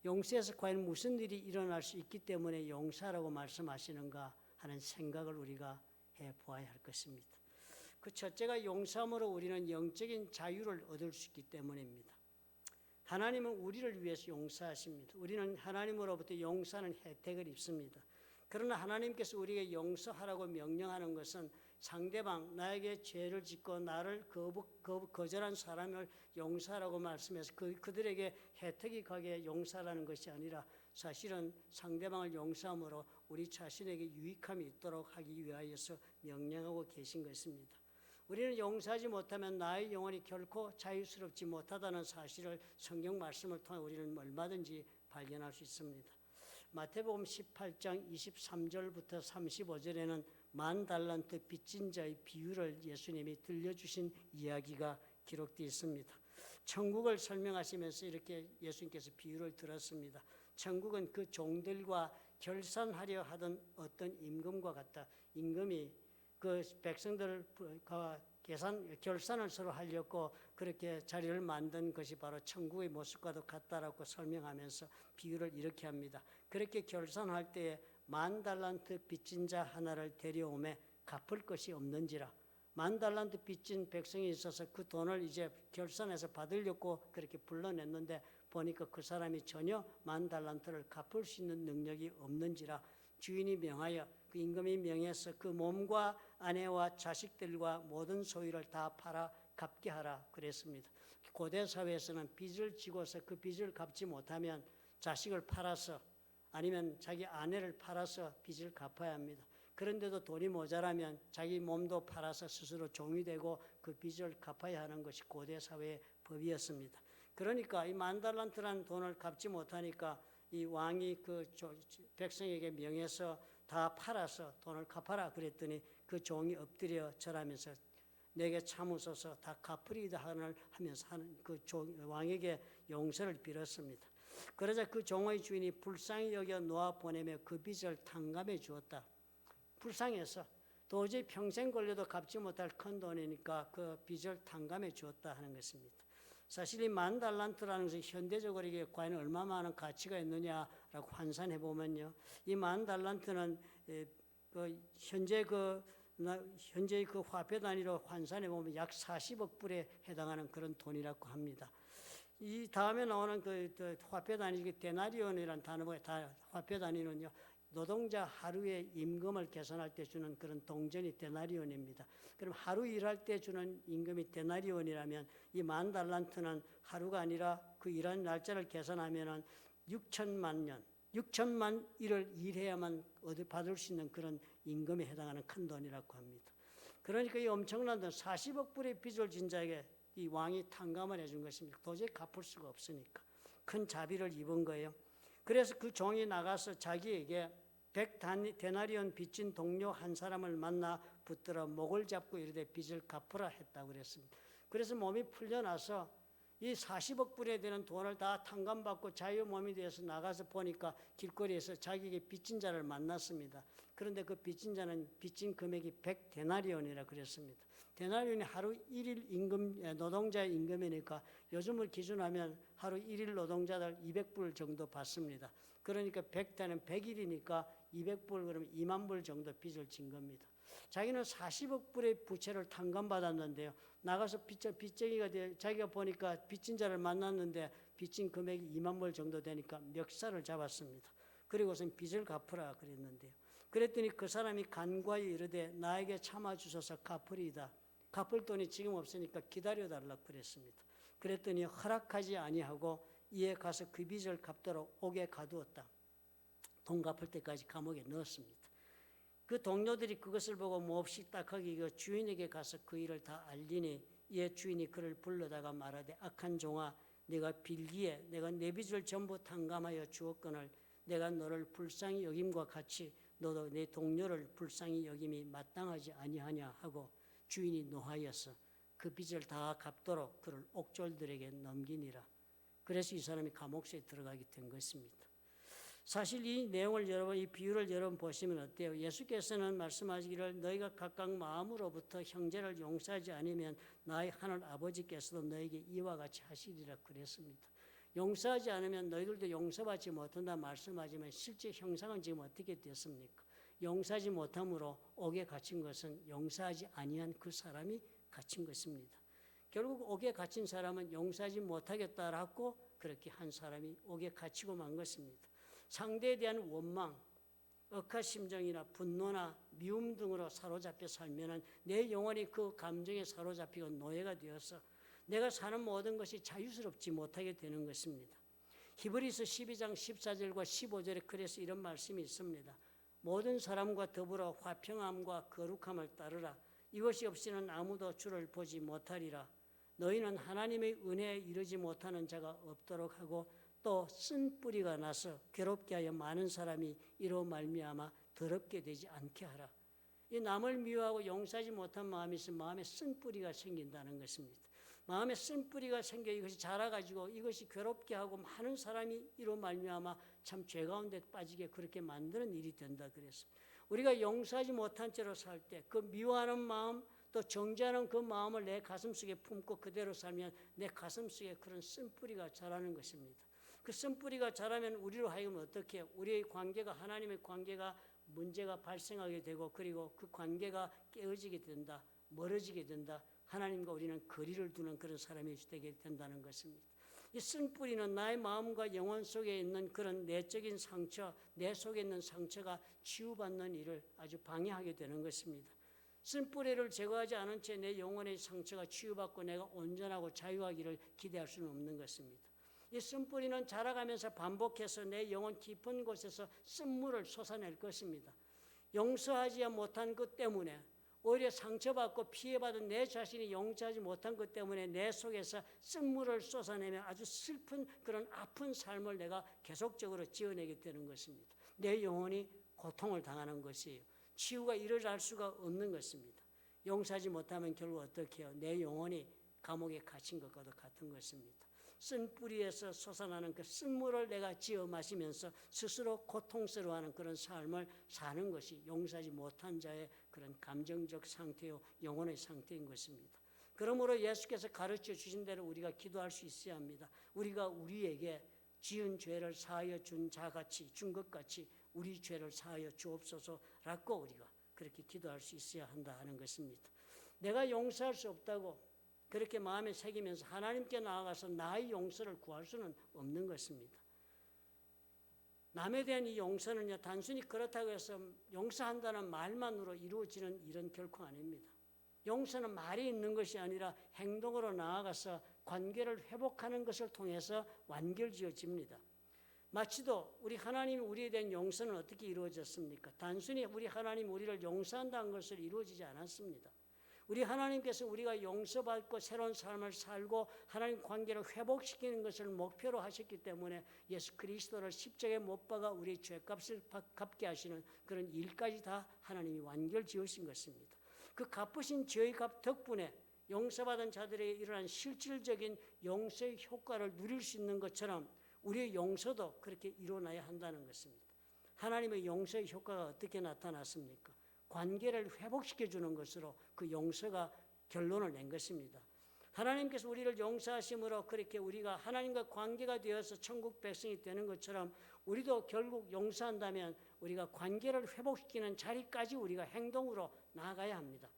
S2: 용서에서 과연 무슨 일이 일어날 수 있기 때문에 용서하라고 말씀하시는가 하는 생각을 우리가 해보아야 할 것입니다. 그 첫째가 용서함으로 우리는 영적인 자유를 얻을 수 있기 때문입니다. 하나님은 우리를 위해서 용서하십니다. 우리는 하나님으로부터 용서하는 혜택을 입습니다. 그러나 하나님께서 우리에게 용서하라고 명령하는 것은 상대방 나에게 죄를 짓고 나를 거절한 사람을 용서하라고 말씀해서 그들에게 혜택이 가게 용서하라는 것이 아니라 사실은 상대방을 용서함으로 우리 자신에게 유익함이 있도록 하기 위하여서 명령하고 계신 것입니다. 우리는 용서하지 못하면 나의 영혼이 결코 자유스럽지 못하다는 사실을 성경 말씀을 통해 우리는 얼마든지 발견할 수 있습니다. 마태복음 18장 23절부터 35절에는 10,000달란트 빚진 자의 비유를 예수님이 들려주신 이야기가 기록되어 있습니다. 천국을 설명하시면서 이렇게 예수님께서 비유를 들었습니다. 천국은 그 종들과 결산하려 하던 어떤 임금과 같다. 임금이 그 백성들과 결산을 서로 하려고 그렇게 자리를 만든 것이 바로 천국의 모습과도 같다라고 설명하면서 비유를 이렇게 합니다. 그렇게 결산할 때에 10,000달란트 빚진 자 하나를 데려오매 갚을 것이 없는지라 10,000달란트 빚진 백성이 있어서 그 돈을 이제 결산해서 받으려고 그렇게 불러냈는데 보니까 그 사람이 전혀 10,000달란트를 갚을 수 있는 능력이 없는지라 주인이 명하여 그 임금이 명해서 그 몸과 아내와 자식들과 모든 소유를 다 팔아 갚게 하라 그랬습니다. 고대 사회에서는 빚을 지고서 그 빚을 갚지 못하면 자식을 팔아서 아니면 자기 아내를 팔아서 빚을 갚아야 합니다. 그런데도 돈이 모자라면 자기 몸도 팔아서 스스로 종이 되고 그 빚을 갚아야 하는 것이 고대 사회의 법이었습니다. 그러니까 이 10,000달란트라는 돈을 갚지 못하니까 이 왕이 그 백성에게 명해서 다 팔아서 돈을 갚아라 그랬더니 그 종이 엎드려 절하면서 내게 참으소서 다 갚으리이다 하면서 하는 그 왕에게 용서를 빌었습니다. 그러자 그 종의 주인이 불쌍히 여겨 놓아 보내며 그 빚을 탕감해 주었다. 불쌍해서 도저히 평생 걸려도 갚지 못할 큰 돈이니까 그 빚을 탕감해 주었다 하는 것입니다. 사실 이 10,000달란트라는 것이 현대적으로 이게 과연 얼마만한 가치가 있느냐라고 환산해 보면요, 이 10,000달란트는 현재 그 화폐 단위로 환산해 보면 약 40억 불에 해당하는 그런 돈이라고 합니다. 이 다음에 나오는 그 화폐 단위 데나리온이라는 단어가 다 화폐 단위는요. 노동자 하루의 임금을 계산할 때 주는 그런 동전이 데나리온입니다. 그럼 하루 일할 때 주는 임금이 데나리온이라면 이 10,000달란트는 하루가 아니라 그 일하는 날짜를 계산하면은 6천만 년, 6천만 일을 일해야만 받을 수 있는 그런 임금에 해당하는 큰 돈이라고 합니다. 그러니까 이 엄청난 돈, 40억 불의 빚을 진 자에게 이 왕이 탕감을 해준 것입니다. 도저히 갚을 수가 없으니까 큰 자비를 입은 거예요. 그래서 그 종이 나가서 자기에게 100데나리온 빚진 동료 한 사람을 만나 붙들어 목을 잡고 이르되 빚을 갚으라 했다고 그랬습니다. 그래서 몸이 풀려나서 이 40억 불에 되는 돈을 다 탕감받고 자유 몸이 되어서 나가서 보니까 길거리에서 자기에게 빚진 자를 만났습니다. 그런데 그 빚진 자는 빚진 금액이 100데나리온이라 그랬습니다. 데나리온이 하루 1일 임금, 노동자의 임금이니까 요즘을 기준하면 하루 1일 노동자들 200불 정도 받습니다. 그러니까 100대는 100일이니까 200불 그러면 2만 불 정도 빚을 진 겁니다. 자기는 40억 불의 부채를 탕감받았는데요. 나가서 빚쟁이가 자기가 보니까 빚진 자를 만났는데 빚진 금액이 2만 불 정도 되니까 멱살을 잡았습니다. 그리고선 빚을 갚으라 그랬는데요. 그랬더니 그 사람이 간과히 이르되 나에게 참아주소서 갚으리이다. 갚을 돈이 지금 없으니까 기다려달라고 그랬습니다. 그랬더니 허락하지 아니하고 이에 가서 그 빚을 갚도록 옥에 가두었다. 돈 갚을 때까지 감옥에 넣었습니다. 그 동료들이 그것을 보고 몹시 딱하게 이거 주인에게 가서 그 일을 다 알리니 이에 주인이 그를 불러다가 말하되 악한 종아 내가 빌기에 내가 내 빚을 전부 탕감하여 주었거늘 내가 너를 불쌍히 여김과 같이 너도 내 동료를 불쌍히 여김이 마땅하지 아니하냐 하고 주인이 노하여서 그 빚을 다 갚도록 그를 옥졸들에게 넘기니라. 그래서 이 사람이 감옥소에 들어가게 된 것입니다. 사실 이 내용을 여러분, 이 비유를 여러분 보시면 어때요? 예수께서는 말씀하시기를 너희가 각각 마음으로부터 형제를 용서하지 않으면 나의 하늘 아버지께서도 너에게 이와 같이 하시리라 그랬습니다. 용서하지 않으면 너희들도 용서받지 못한다 말씀하지만 실제 형상은 지금 어떻게 됐습니까? 용서하지 못함으로 옥에 갇힌 것은 용서하지 아니한 그 사람이 갇힌 것입니다. 결국 옥에 갇힌 사람은 용서하지 못하겠다라고 그렇게 한 사람이 옥에 갇히고 만 것입니다. 상대에 대한 원망, 억하심정이나 분노나 미움 등으로 사로잡혀 살면은 내 영혼이 그 감정에 사로잡히고 노예가 되어서 내가 사는 모든 것이 자유스럽지 못하게 되는 것입니다. 히브리서 12장 14절과 15절에 그래서 이런 말씀이 있습니다. 모든 사람과 더불어 화평함과 거룩함을 따르라. 이것이 없이는 아무도 주를 보지 못하리라. 너희는 하나님의 은혜에 이르지 못하는 자가 없도록 하고 또 쓴 뿌리가 나서 괴롭게 하여 많은 사람이 이로 말미암아 더럽게 되지 않게 하라. 이 남을 미워하고 용서하지 못한 마음이 있으면 마음에 쓴 뿌리가 생긴다는 것입니다. 마음에 쓴 뿌리가 생겨 이것이 자라가지고 이것이 괴롭게 하고 많은 사람이 이로 말미암아 참 죄 가운데 빠지게 그렇게 만드는 일이 된다 그랬습니다. 우리가 용서하지 못한 채로 살 때 그 미워하는 마음 또 정죄하는 그 마음을 내 가슴속에 품고 그대로 살면 내 가슴속에 그런 쓴뿌리가 자라는 것입니다. 그 쓴뿌리가 자라면 우리로 하여금 어떻게 해요? 우리의 관계가 하나님의 관계가 문제가 발생하게 되고 그리고 그 관계가 깨어지게 된다. 멀어지게 된다. 하나님과 우리는 거리를 두는 그런 사람이 되게 된다는 것입니다. 이 쓴뿌리는 나의 마음과 영혼 속에 있는 그런 내적인 상처, 내 속에 있는 상처가 치유받는 일을 아주 방해하게 되는 것입니다. 쓴뿌리를 제거하지 않은 채 내 영혼의 상처가 치유받고 내가 온전하고 자유하기를 기대할 수는 없는 것입니다. 이 쓴뿌리는 자라가면서 반복해서 내 영혼 깊은 곳에서 쓴물을 솟아낼 것입니다. 용서하지 못한 것 때문에 오히려 상처받고 피해받은 내 자신이 용서하지 못한 것 때문에 내 속에서 쓴물을 쏟아내며 아주 슬픈 그런 아픈 삶을 내가 계속적으로 지어내게 되는 것입니다. 내 영혼이 고통을 당하는 것이에요. 치유가 일어날 수가 없는 것입니다. 용서하지 못하면 결국 어떻게 해요? 내 영혼이 감옥에 갇힌 것과도 같은 것입니다. 쓴 뿌리에서 솟아나는 그 쓴물을 내가 지어 마시면서 스스로 고통스러워하는 그런 삶을 사는 것이 용서하지 못한 자의 그런 감정적 상태요 영혼의 상태인 것입니다. 그러므로 예수께서 가르쳐 주신 대로 우리가 기도할 수 있어야 합니다. 우리가 우리에게 지은 죄를 사하여 준 자같이 준 것 같이 우리 죄를 사하여 주옵소서라고 우리가 그렇게 기도할 수 있어야 한다 하는 것입니다. 내가 용서할 수 없다고 그렇게 마음에 새기면서 하나님께 나아가서 나의 용서를 구할 수는 없는 것입니다. 남에 대한 이 용서는요, 단순히 그렇다고 해서 용서한다는 말만으로 이루어지는 일은 결코 아닙니다. 용서는 말이 있는 것이 아니라 행동으로 나아가서 관계를 회복하는 것을 통해서 완결지어집니다. 마치도 우리 하나님이 우리에 대한 용서는 어떻게 이루어졌습니까? 단순히 우리 하나님이 우리를 용서한다는 것을 이루어지지 않았습니다. 우리 하나님께서 우리가 용서받고 새로운 삶을 살고 하나님 관계를 회복시키는 것을 목표로 하셨기 때문에 예수 그리스도를 십자가에 못 박아 우리의 죄값을 갚게 하시는 그런 일까지 다 하나님이 완결 지으신 것입니다. 그 갚으신 죄의 값 덕분에 용서받은 자들에게 일어난 실질적인 용서의 효과를 누릴 수 있는 것처럼 우리의 용서도 그렇게 일어나야 한다는 것입니다. 하나님의 용서의 효과가 어떻게 나타났습니까? 관계를 회복시켜 주는 것으로 그 용서가 결론을 낸 것입니다. 하나님께서 우리를 용서하심으로 그렇게 우리가 하나님과 관계가 되어서 천국 백성이 되는 것처럼 우리도 결국 용서한다면 우리가 관계를 회복시키는 자리까지 우리가 행동으로 나아가야 합니다.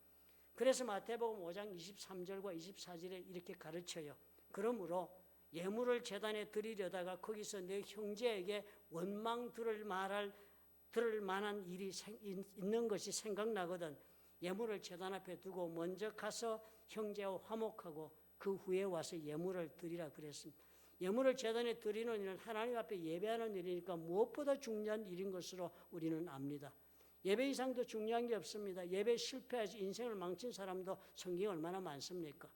S2: 그래서 마태복음 5장 23절과 24절에 이렇게 가르쳐요. 그러므로 예물을 제단에 드리려다가 거기서 내 형제에게 원망 들을 만한 일이 있는 것이 생각나거든 예물을 제단 앞에 두고 먼저 가서 형제와 화목하고 그 후에 와서 예물을 드리라 그랬습니다. 예물을 제단에 드리는 일은 하나님 앞에 예배하는 일이니까 무엇보다 중요한 일인 것으로 우리는 압니다. 예배 이상도 중요한 게 없습니다. 예배 실패해서 인생을 망친 사람도 성경에 얼마나 많습니까?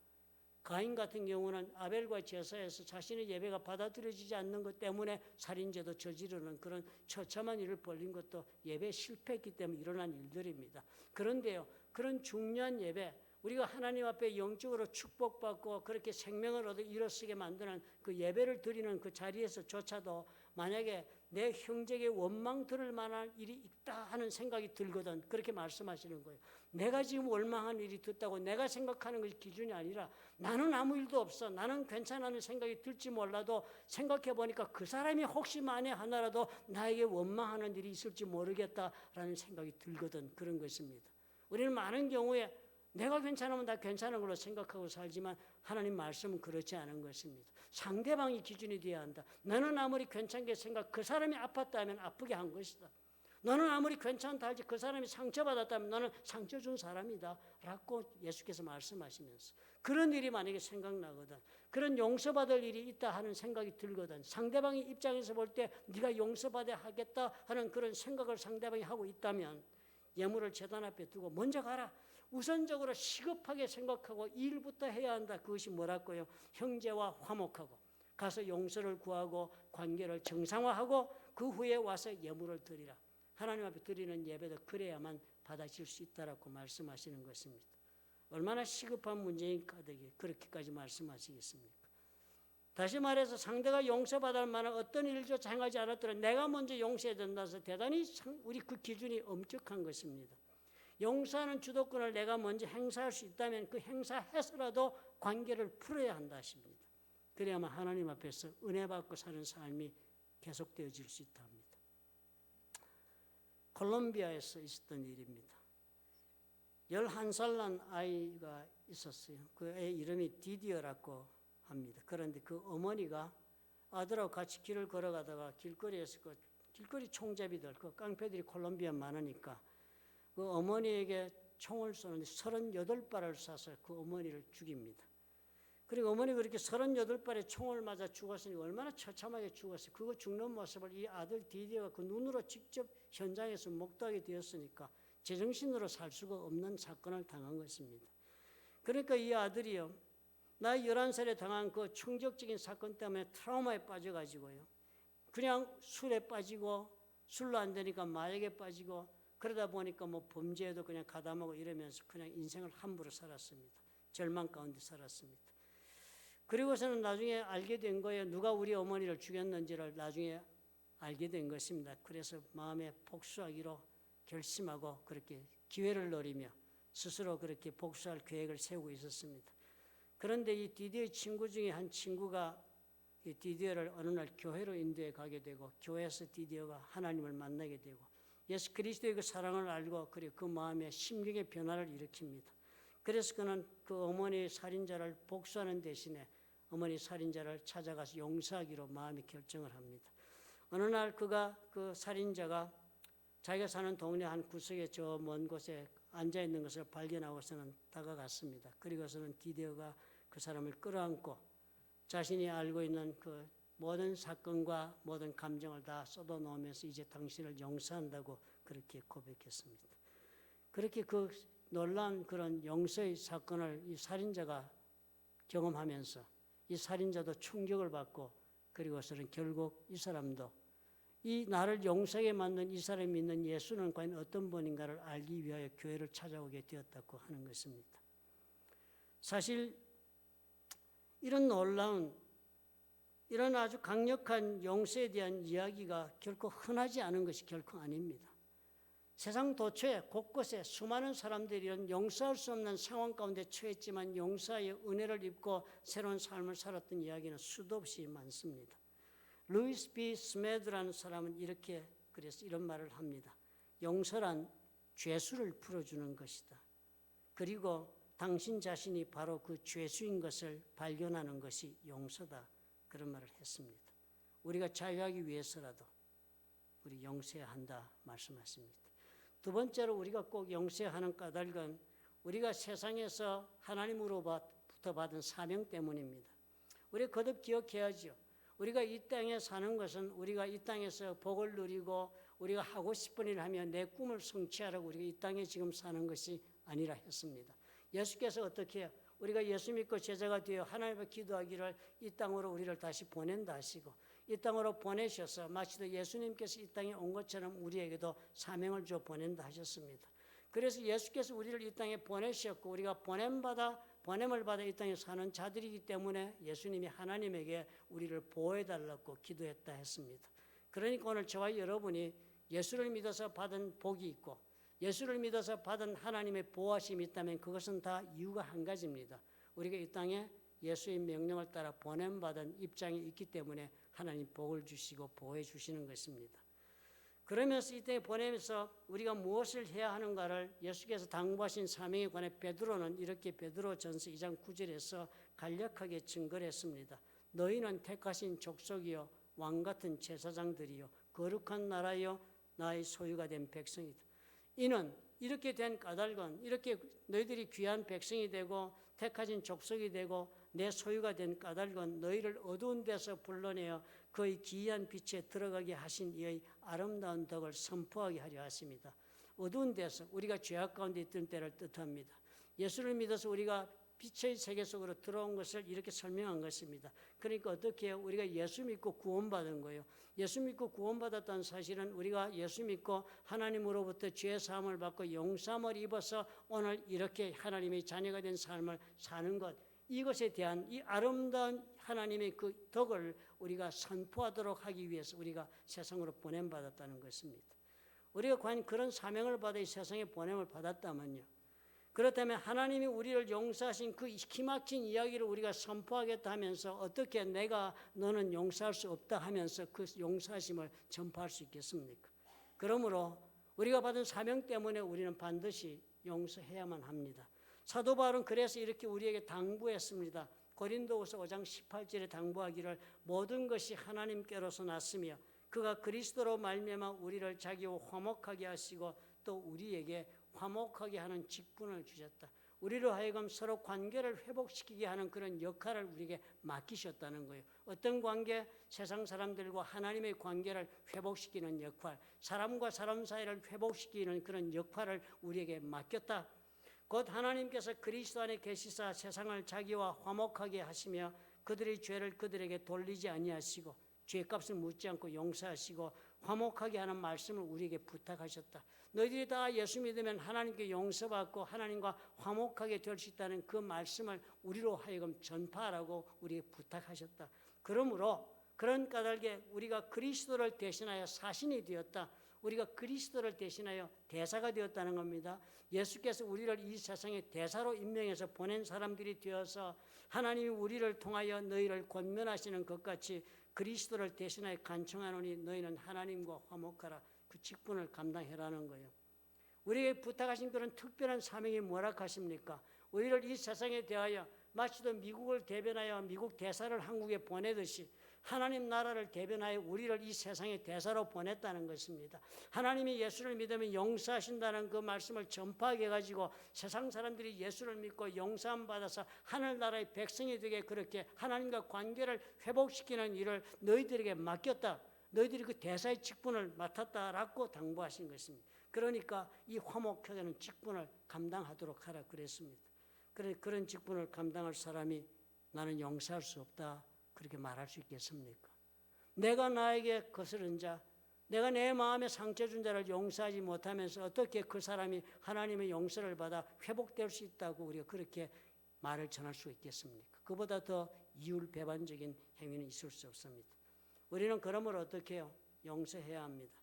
S2: 가인 같은 경우는 아벨과 제사에서 자신의 예배가 받아들여지지 않는 것 때문에 살인죄도 저지르는 그런 처참한 일을 벌인 것도 예배 실패했기 때문에 일어난 일들입니다. 그런데요, 그런 중요한 예배, 우리가 하나님 앞에 영적으로 축복받고 그렇게 생명을 얻어 일어서게 만드는 그 예배를 드리는 그 자리에서조차도 만약에 내 형제에게 원망 들을 만한 일이 있다 하는 생각이 들거든 그렇게 말씀하시는 거예요. 내가 지금 원망한 일이 있다고 내가 생각하는 것이 기준이 아니라 나는 아무 일도 없어. 나는 괜찮다는 생각이 들지 몰라도 생각해 보니까 그 사람이 혹시 만에 하나라도 나에게 원망하는 일이 있을지 모르겠다라는 생각이 들거든 그런 것입니다. 우리는 많은 경우에 내가 괜찮으면 다 괜찮은 걸로 생각하고 살지만 하나님 말씀은 그렇지 않은 것입니다. 상대방이 기준이 되어야 한다. 너는 아무리 괜찮게 그 사람이 아팠다면 아프게 한 것이다. 너는 아무리 괜찮다 할지 그 사람이 상처받았다면 너는 상처 준 사람이다 라고 예수께서 말씀하시면서 그런 일이 만약에 생각나거든 그런 용서받을 일이 있다 하는 생각이 들거든 상대방의 입장에서 볼 때 네가 용서받아야 하겠다 하는 그런 생각을 상대방이 하고 있다면 예물을 제단 앞에 두고 먼저 가라. 우선적으로 시급하게 생각하고 일부터 해야 한다. 그것이 뭐라고요? 형제와 화목하고 가서 용서를 구하고 관계를 정상화하고 그 후에 와서 예물을 드리라. 하나님 앞에 드리는 예배도 그래야만 받아질 수 있다라고 말씀하시는 것입니다. 얼마나 시급한 문제인가 그렇게까지 말씀하시겠습니까? 다시 말해서 상대가 용서받을 만한 어떤 일조차 행하지 않았더라도 내가 먼저 용서해야 된다서 대단히 우리 그 기준이 엄격한 것입니다. 용서하는 주도권을 내가 먼저 행사할 수 있다면 그 행사해서라도 관계를 풀어야 한다 하십니다. 그래야만 하나님 앞에서 은혜 받고 사는 삶이 계속되어질 수 있다 합니다. 콜롬비아에서 있었던 일입니다. 11살 난 아이가 있었어요. 그 애 이름이 디디어라고 합니다. 그런데 그 어머니가 아들하고 같이 길을 걸어가다가 길거리에서 그 길거리 총잡이들, 그 깡패들이 콜롬비아 많으니까 그 어머니에게 총을 쏘는데 38발을 쏴서 그 어머니를 죽입니다. 그리고 어머니가 그렇게 38발의 총을 맞아 죽었으니 얼마나 처참하게 죽었어요. 그거 죽는 모습을 이 아들 디디어가 그 눈으로 직접 현장에서 목도하게 되었으니까 제정신으로 살 수가 없는 사건을 당한 것입니다. 그러니까 이 아들이요, 나이 11살에 당한 그 충격적인 사건 때문에 트라우마에 빠져가지고요, 그냥 술에 빠지고 술로 안 되니까 마약에 빠지고 그러다 보니까 뭐 범죄에도 그냥 가담하고 이러면서 그냥 인생을 함부로 살았습니다. 절망 가운데 살았습니다. 그리고서는 나중에 알게 된 거예요. 누가 우리 어머니를 죽였는지를 나중에 알게 된 것입니다. 그래서 마음에 복수하기로 결심하고 그렇게 기회를 노리며 스스로 그렇게 복수할 계획을 세우고 있었습니다. 그런데 이 디디어의 친구 중에 한 친구가 이 디디어를 어느 날 교회로 인도해 가게 되고 교회에서 디디어가 하나님을 만나게 되고 예수 그리스도의 그 사랑을 알고 그리고 그 마음에 심령의 변화를 일으킵니다. 그래서 그는 그 어머니의 살인자를 복수하는 대신에 어머니 살인자를 찾아가서 용서하기로 마음의 결정을 합니다. 어느 날 그가 그 살인자가 자기가 사는 동네 한 구석에 저 먼 곳에 앉아 있는 것을 발견하고서는 다가갔습니다. 그리고서는 디디어가 그 사람을 끌어안고 자신이 알고 있는 그 모든 사건과 모든 감정을 다 쏟아놓으면서 이제 당신을 용서한다고 그렇게 고백했습니다. 그렇게 그 놀라운 그런 용서의 사건을 이 살인자가 경험하면서 이 살인자도 충격을 받고 그리고서는 결국 이 사람도 이 나를 용서하게 만든 이 사람이 믿는 예수는 과연 어떤 분인가를 알기 위하여 교회를 찾아오게 되었다고 하는 것입니다. 사실 이런 놀라운, 이런 아주 강력한 용서에 대한 이야기가 결코 흔하지 않은 것이 결코 아닙니다. 세상 도처에 곳곳에 수많은 사람들이 이런 용서할 수 없는 상황 가운데 처했지만 용서의 은혜를 입고 새로운 삶을 살았던 이야기는 수도 없이 많습니다. 루이스 B. 스메드라는 사람은 이렇게 그래서 이런 말을 합니다. 용서란 죄수를 풀어주는 것이다. 그리고 당신 자신이 바로 그 죄수인 것을 발견하는 것이 용서다. 그런 말을 했습니다. 우리가 자유하기 위해서라도 우리 용서해야 한다 말씀하십니다. 두 번째로 우리가 꼭 용서해야 하는 까닭은 우리가 세상에서 하나님으로부터 받은 사명 때문입니다. 우리 거듭 기억해야죠. 우리가 이 땅에 사는 것은 우리가 이 땅에서 복을 누리고 우리가 하고 싶은 일을 하며 내 꿈을 성취하라고 우리가 이 땅에 지금 사는 것이 아니라 했습니다. 예수께서 어떻게 해요? 우리가 예수 믿고 제자가 되어 하나님 앞에 기도하기를 이 땅으로 우리를 다시 보낸다 하시고 이 땅으로 보내셔서 마치도 예수님께서 이 땅에 온 것처럼 우리에게도 사명을 줘 보낸다 하셨습니다. 그래서 예수께서 우리를 이 땅에 보내셨고 우리가 보냄을 받아 이 땅에 사는 자들이기 때문에 예수님이 하나님에게 우리를 보호해달라고 기도했다 했습니다. 그러니까 오늘 저와 여러분이 예수를 믿어서 받은 복이 있고 예수를 믿어서 받은 하나님의 보호하심이 있다면 그것은 다 이유가 한 가지입니다. 우리가 이 땅에 예수의 명령을 따라 보냄받은 입장에 있기 때문에 하나님 복을 주시고 보호해 주시는 것입니다. 그러면서 이 땅에 보내면서 우리가 무엇을 해야 하는가를 예수께서 당부하신 사명에 관해 베드로는 이렇게 베드로전서 2장 9절에서 간략하게 증거를 했습니다. 너희는 택하신 족속이요 왕같은 제사장들이요 거룩한 나라요 나의 소유가 된 백성이다. 이는 이렇게 된 까닭은 이렇게 너희들이 귀한 백성이 되고 택하신 족속이 되고 내 소유가 된 까닭은 너희를 어두운 데서 불러내어 그의 기이한 빛에 들어가게 하신 이의 아름다운 덕을 선포하게 하려 하십니다. 어두운 데서 우리가 죄악 가운데 있던 때를 뜻합니다. 예수를 믿어서 우리가 빛의 세계 속으로 들어온 것을 이렇게 설명한 것입니다. 그러니까 어떻게 해요? 우리가 예수 믿고 구원받은 거예요. 예수 믿고 구원받았다는 사실은 우리가 예수 믿고 하나님으로부터 죄 사함을 받고 용서함을 입어서 오늘 이렇게 하나님의 자녀가 된 삶을 사는 것, 이것에 대한 이 아름다운 하나님의 그 덕을 우리가 선포하도록 하기 위해서 우리가 세상으로 보냄받았다는 것입니다. 우리가 과연 그런 사명을 받아 이 세상에 보냄을 받았다면요, 그렇다면 하나님이 우리를 용서하신 그 기막힌 이야기를 우리가 선포하겠다 하면서 어떻게 내가 너는 용서할 수 없다 하면서 그 용서하심을 전파할 수 있겠습니까? 그러므로 우리가 받은 사명 때문에 우리는 반드시 용서해야만 합니다. 사도 바울은 그래서 이렇게 우리에게 당부했습니다. 고린도후서 5장 18절에 당부하기를 모든 것이 하나님께로서 났으며 그가 그리스도로 말미암아 우리를 자기와 화목하게 하시고 또 우리에게 화목하게 하는 직분을 주셨다. 우리로 하여금 서로 관계를 회복시키게 하는 그런 역할을 우리에게 맡기셨다는 거예요. 어떤 관계? 세상 사람들과 하나님의 관계를 회복시키는 역할, 사람과 사람 사이를 회복시키는 그런 역할을 우리에게 맡겼다. 곧 하나님께서 그리스도 안에 계시사 세상을 자기와 화목하게 하시며 그들의 죄를 그들에게 돌리지 아니하시고 죄값을 묻지 않고 용서하시고 화목하게 하는 말씀을 우리에게 부탁하셨다. 너희들이 다 예수 믿으면 하나님께 용서받고 하나님과 화목하게 될 수 있다는 그 말씀을 우리로 하여금 전파하라고 우리에게 부탁하셨다. 그러므로 그런 까닭에 우리가 그리스도를 대신하여 사신이 되었다. 우리가 그리스도를 대신하여 대사가 되었다는 겁니다. 예수께서 우리를 이 세상에 대사로 임명해서 보낸 사람들이 되어서 하나님이 우리를 통하여 너희를 권면하시는 것 같이 그리스도를 대신하여 간청하노니 너희는 하나님과 화목하라. 그 직분을 감당해라는 거예요. 우리에게 부탁하신 그런 특별한 사명이 뭐라 하십니까? 우리를 이 세상에 대하여 마치도 미국을 대변하여 미국 대사를 한국에 보내듯이 하나님 나라를 대변하여 우리를 이 세상에 대사로 보냈다는 것입니다. 하나님이 예수를 믿으면 용서하신다는 그 말씀을 전파하게 해가지고 세상 사람들이 예수를 믿고 용서함 받아서 하늘나라의 백성이 되게 그렇게 하나님과 관계를 회복시키는 일을 너희들에게 맡겼다. 너희들이 그 대사의 직분을 맡았다라고 당부하신 것입니다. 그러니까 이 화목하게 하는 직분을 감당하도록 하라 그랬습니다. 그런 직분을 감당할 사람이 나는 용서할 수 없다 그렇게 말할 수 있겠습니까? 내가 나에게 거스른 자, 내가 내 마음에 상처 준 자를 용서하지 못하면서 어떻게 그 사람이 하나님의 용서를 받아 회복될 수 있다고 우리가 그렇게 말을 전할 수 있겠습니까? 그보다 더 이율배반적인 행위는 있을 수 없습니다. 우리는 그러므로 어떻게 해요? 용서해야 합니다.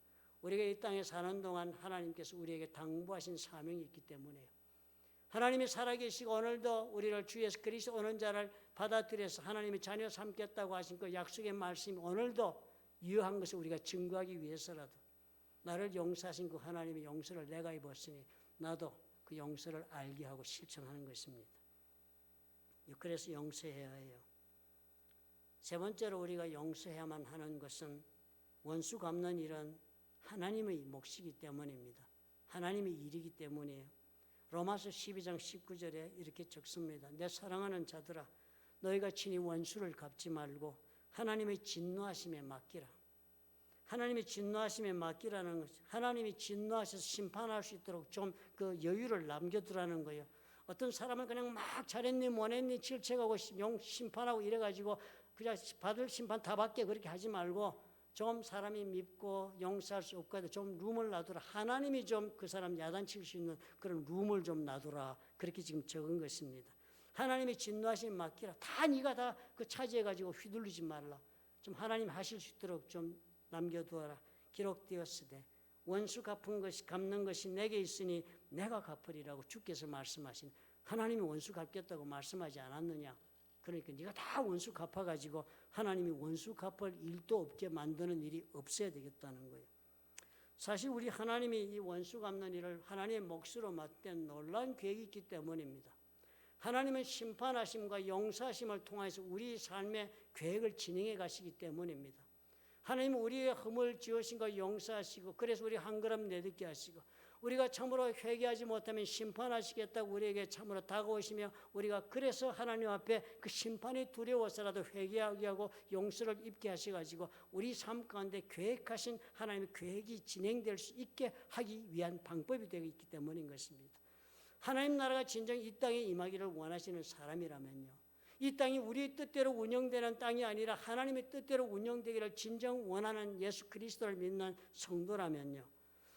S2: 우리가 이 땅에 사는 동안 하나님께서 우리에게 당부하신 사명이 있기 때문에요. 하나님이 살아계시고 오늘도 우리를 주 예수 그리스도 오는 자를 받아들여서 하나님의 자녀 삼겠다고 하신 그 약속의 말씀이 오늘도 유효한 것을 우리가 증거하기 위해서라도 나를 용서하신 그 하나님의 용서를 내가 입었으니 나도 그 용서를 알게 하고 실천하는 것입니다. 그래서 용서해야 해요. 세 번째로 우리가 용서해야만 하는 것은 원수 갚는 일은 하나님의 몫이기 때문입니다. 하나님의 일이기 때문이에요. 로마서 12장 19절에 이렇게 적습니다. 내 사랑하는 자들아 너희가 친히 원수를 갚지 말고 하나님의 진노하심에 맡기라. 하나님의 진노하심에 맡기라는 것이 하나님이 진노하셔서 심판할 수 있도록 좀 그 여유를 남겨두라는 거예요. 어떤 사람은 그냥 막 잘했니 못했니 질책하고 심판하고 이래가지고 그냥 받을 심판 다 받게 그렇게 하지 말고 좀 사람이 밉고 용서할 수 없거든 좀 룸을 놔두라. 하나님이 좀 그 사람 야단칠 수 있는 그런 룸을 좀 놔두라. 그렇게 지금 적은 것입니다. 하나님의 진노하심에 맡기라. 다 네가 다 그 차지해가지고 휘둘리지 말라. 좀 하나님 하실 수 있도록 좀 남겨두어라. 기록되었으되 원수 갚는 것이 내게 있으니 내가 갚으리라고 주께서 말씀하신 하나님이 원수 갚겠다고 말씀하지 않았느냐. 그러니까 네가 다 원수 갚아가지고 하나님이 원수 갚을 일도 없게 만드는 일이 없어야 되겠다는 거예요. 사실 우리 하나님이 이 원수 갚는 일을 하나님의 몫으로 맡긴 놀라운 계획이 있기 때문입니다. 하나님은 심판하심과 용서하심을 통해서 우리 삶의 계획을 진행해 가시기 때문입니다. 하나님은 우리의 흠을 지으신 거 용서하시고 그래서 우리 한 걸음 내딛게 하시고 우리가 참으로 회개하지 못하면 심판하시겠다고 우리에게 참으로 다가오시며 우리가 그래서 하나님 앞에 그 심판이 두려워서라도 회개하게 하고 용서를 입게 하셔가지고 우리 삶 가운데 계획하신 하나님의 계획이 진행될 수 있게 하기 위한 방법이 되어 있기 때문인 것입니다. 하나님 나라가 진정 이 땅에 임하기를 원하시는 사람이라면요. 이 땅이 우리의 뜻대로 운영되는 땅이 아니라 하나님의 뜻대로 운영되기를 진정 원하는 예수 그리스도를 믿는 성도라면요.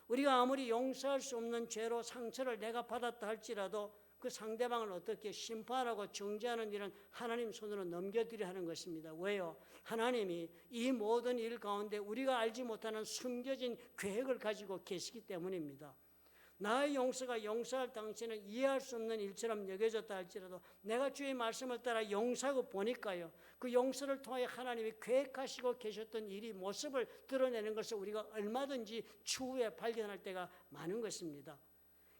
S2: 우리가 아무리 용서할 수 없는 죄로 상처를 내가 받았다 할지라도 그 상대방을 어떻게 심판하고 정죄하는 일은 하나님 손으로 넘겨드려야 하는 것입니다. 왜요? 하나님이 이 모든 일 가운데 우리가 알지 못하는 숨겨진 계획을 가지고 계시기 때문입니다. 나의 용서가 용서할 당신은 이해할 수 없는 일처럼 여겨졌다 할지라도 내가 주의 말씀을 따라 용서하고 보니까요. 그 용서를 통해 하나님이 계획하시고 계셨던 일이 모습을 드러내는 것을 우리가 얼마든지 추후에 발견할 때가 많은 것입니다.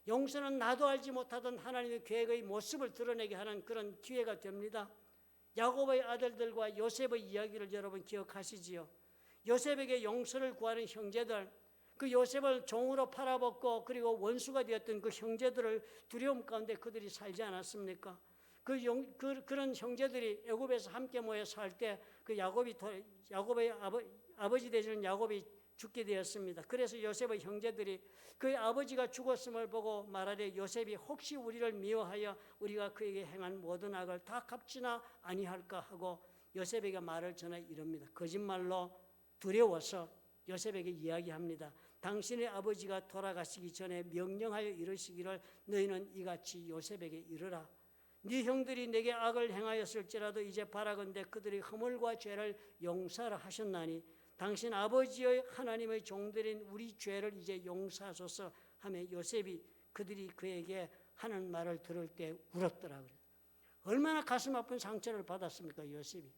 S2: 용서는 나도 알지 못하던 하나님의 계획의 모습을 드러내게 하는 그런 기회가 됩니다. 야곱의 아들들과 요셉의 이야기를 여러분 기억하시지요? 요셉에게 용서를 구하는 형제들 그 요셉을 종으로 팔아먹고 그리고 원수가 되었던 그 형제들을 두려움 가운데 그들이 살지 않았습니까? 그런 형제들이 애굽에서 함께 모여 살 때 그 야곱의 아버지 되시는 야곱이 죽게 되었습니다. 그래서 요셉의 형제들이 그의 아버지가 죽었음을 보고 말하되 요셉이 혹시 우리를 미워하여 우리가 그에게 행한 모든 악을 다 갚지나 아니할까 하고 요셉에게 말을 전해 이릅니다. 거짓말로 두려워서 요셉에게 이야기합니다. 당신의 아버지가 돌아가시기 전에 명령하여 이르시기를 너희는 이같이 요셉에게 이르라. 네 형들이 내게 악을 행하였을지라도 이제 바라건대 그들의 허물과 죄를 용서하라 하셨나니 당신 아버지의 하나님의 종들인 우리 죄를 이제 용서하소서 하며 요셉이 그들이 그에게 하는 말을 들을 때 울었더라. 얼마나 가슴 아픈 상처를 받았습니까? 요셉이.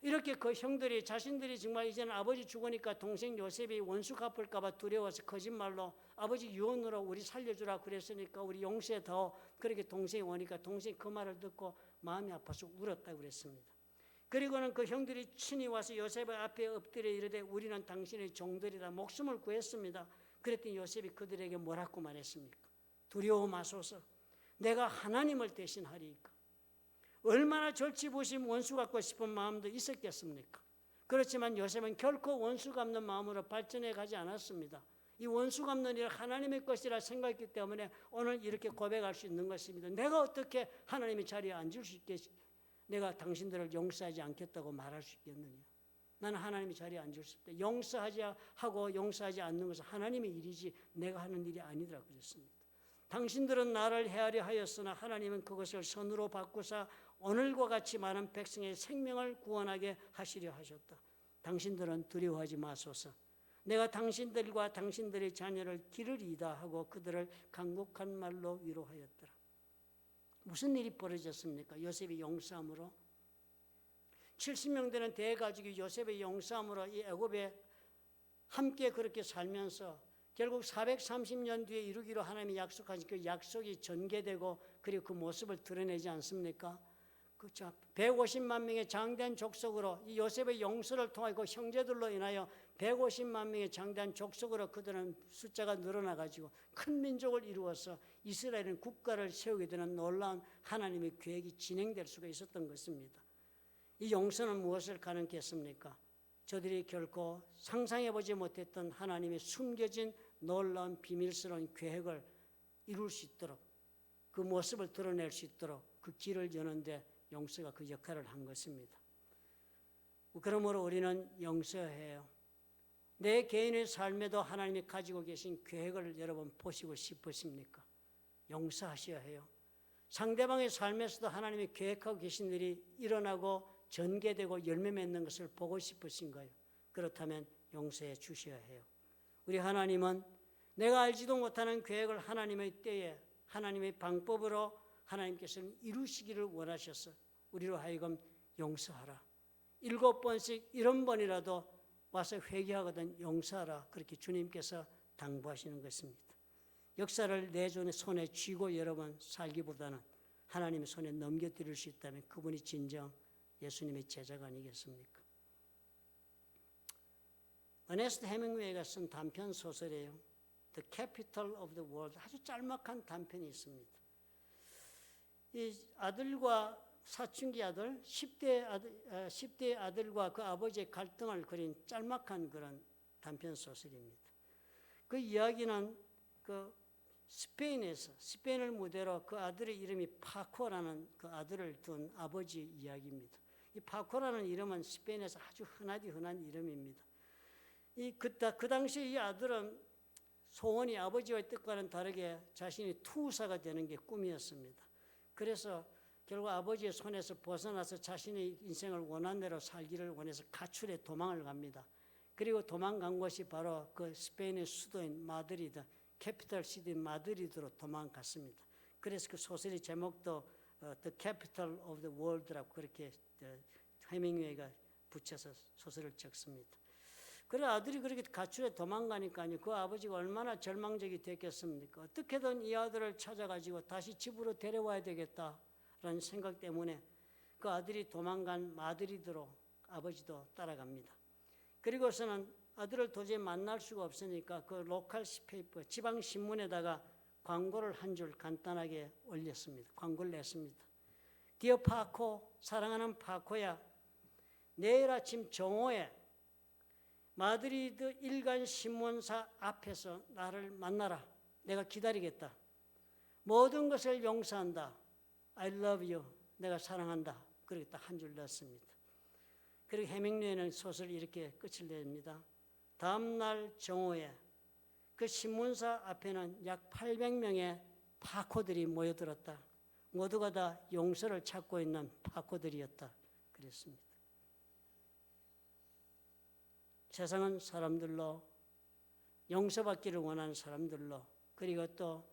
S2: 이렇게 그 형들이 자신들이 정말 이제는 아버지 죽으니까 동생 요셉이 원수 갚을까 봐 두려워서 거짓말로 아버지 유언으로 우리 살려주라 그랬으니까 우리 용서해 더 그렇게 동생이 오니까 동생이 그 말을 듣고 마음이 아파서 울었다고 그랬습니다. 그리고는 그 형들이 친히 와서 요셉의 앞에 엎드려 이르되 우리는 당신의 종들이라 목숨을 구했습니다. 그랬더니 요셉이 그들에게 뭐라고 말했습니까? 두려워 마소서 내가 하나님을 대신하리이까. 얼마나 절치부심 원수 갚고 싶은 마음도 있었겠습니까? 그렇지만 요셉은 결코 원수 갚는 마음으로 발전해 가지 않았습니다. 이 원수 갚는 일 하나님의 것이라 생각했기 때문에 오늘 이렇게 고백할 수 있는 것입니다. 내가 어떻게 하나님의 자리에 앉을 수 있겠지? 내가 당신들을 용서하지 않겠다고 말할 수 있겠느냐? 나는 하나님의 자리에 앉을 수 없다. 용서하지 하고 용서하지 않는 것은 하나님의 일이지 내가 하는 일이 아니더라 그랬습니다. 당신들은 나를 헤아려 하였으나 하나님은 그것을 선으로 바꾸사 오늘과 같이 많은 백성의 생명을 구원하게 하시려 하셨다. 당신들은 두려워하지 마소서. 내가 당신들과 당신들의 자녀를 기르리이다 하고 그들을 간곡한 말로 위로하였더라. 무슨 일이 벌어졌습니까? 요셉이 용서함으로 70명 되는 대가족이 요셉의 용서함으로 이 애굽에 함께 그렇게 살면서 결국 430년 뒤에 이루기로 하나님이 약속하신 그 약속이 전개되고 그리고 그 모습을 드러내지 않습니까? 그렇죠. 150만 명의 장대한 족속으로 이 요셉의 용서를 통하여 그 형제들로 인하여 150만 명의 장대한 족속으로 그들은 숫자가 늘어나가지고 큰 민족을 이루어서 이스라엘은 국가를 세우게 되는 놀라운 하나님의 계획이 진행될 수가 있었던 것입니다. 이 용서는 무엇을 가능케 했습니까? 저들이 결코 상상해보지 못했던 하나님의 숨겨진 놀라운 비밀스러운 계획을 이룰 수 있도록 그 모습을 드러낼 수 있도록 그 길을 여는데 용서가 그 역할을 한 것입니다. 그러므로 우리는 용서해요. 내 개인의 삶에도 하나님이 가지고 계신 계획을 여러분 보시고 싶으십니까? 용서하셔야 해요. 상대방의 삶에서도 하나님이 계획하고 계신 일이 일어나고 전개되고 열매 맺는 것을 보고 싶으신가요? 그렇다면 용서해 주셔야 해요. 우리 하나님은 내가 알지도 못하는 계획을 하나님의 때에 하나님의 방법으로 하나님께서는 이루시기를 원하셔서 우리로 하여금 용서하라. 7번씩 70번이라도 와서 회개하거든 용서하라. 그렇게 주님께서 당부하시는 것입니다. 역사를 내 손에 쥐고 여러분 살기보다는 하나님의 손에 넘겨드릴 수 있다면 그분이 진정 예수님의 제자가 아니겠습니까? 어네스트 해밍웨이가 쓴 단편 소설이에요. The Capital of the World. 아주 짤막한 단편이 있습니다. 이 아들과 사춘기 아들, 10대 아들과 그 아버지의 갈등을 그린 짤막한 그런 단편 소설입니다. 그 이야기는 그 스페인을 무대로 그 아들의 이름이 파코라는 그 아들을 둔 아버지 이야기입니다. 이 파코라는 이름은 스페인에서 아주 흔한 이름입니다. 그 당시 이 아들은 소원이 아버지의 뜻과는 다르게 자신이 투사가 되는 게 꿈이었습니다. 그래서 결국 아버지의 손에서 벗어나서 자신의 인생을 원하는 대로 살기를 원해서 가출해 도망을 갑니다. 그리고 도망간 곳이 바로 그 스페인의 수도인 마드리드, 캐피털 시티인 마드리드로 도망갔습니다. 그래서 그 소설의 제목도 The Capital of the World라고 그렇게 해밍웨이가 붙여서 소설을 적습니다. 그래 아들이 그렇게 가출해 도망가니까요. 그 아버지가 얼마나 절망적이 됐겠습니까? 어떻게든 이 아들을 찾아가지고 다시 집으로 데려와야 되겠다라는 생각 때문에 그 아들이 도망간 마드리드로 아버지도 따라갑니다. 그리고서는 아들을 도저히 만날 수가 없으니까 그 로컬 페이퍼 지방 신문에다가 광고를 한 줄 간단하게 올렸습니다. 광고를 냈습니다. 디어 파코, 사랑하는 파코야, 내일 아침 정오에 마드리드 일간 신문사 앞에서 나를 만나라. 내가 기다리겠다. 모든 것을 용서한다. I love you. 내가 사랑한다. 그렇게 딱 한 줄 넣었습니다. 그리고 해밍웨이는 소설을 이렇게 끝을 냅니다. 다음 날 정오에 그 신문사 앞에는 약 800명의 파코들이 모여들었다. 모두가 다 용서를 찾고 있는 파코들이었다. 그랬습니다. 세상은 사람들로 용서받기를 원하는 사람들로 그리고 또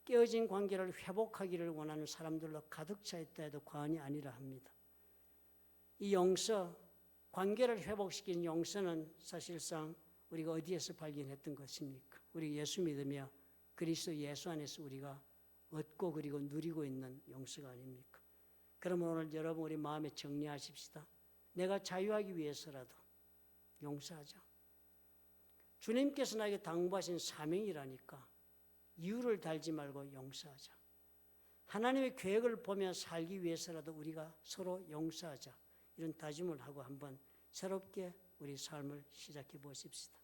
S2: 깨어진 관계를 회복하기를 원하는 사람들로 가득 차 있다 해도 과언이 아니라 합니다. 이 용서, 관계를 회복시키는 용서는 사실상 우리가 어디에서 발견했던 것입니까? 우리 예수 믿으며 그리스도 예수 안에서 우리가 얻고 그리고 누리고 있는 용서가 아닙니까? 그러면 오늘 여러분 우리 마음에 정리하십시다. 내가 자유하기 위해서라도 용서하자. 주님께서 나에게 당부하신 사명이라니까 이유를 달지 말고 용서하자. 하나님의 계획을 보며 살기 위해서라도 우리가 서로 용서하자. 이런 다짐을 하고 한번 새롭게 우리 삶을 시작해 보십시다.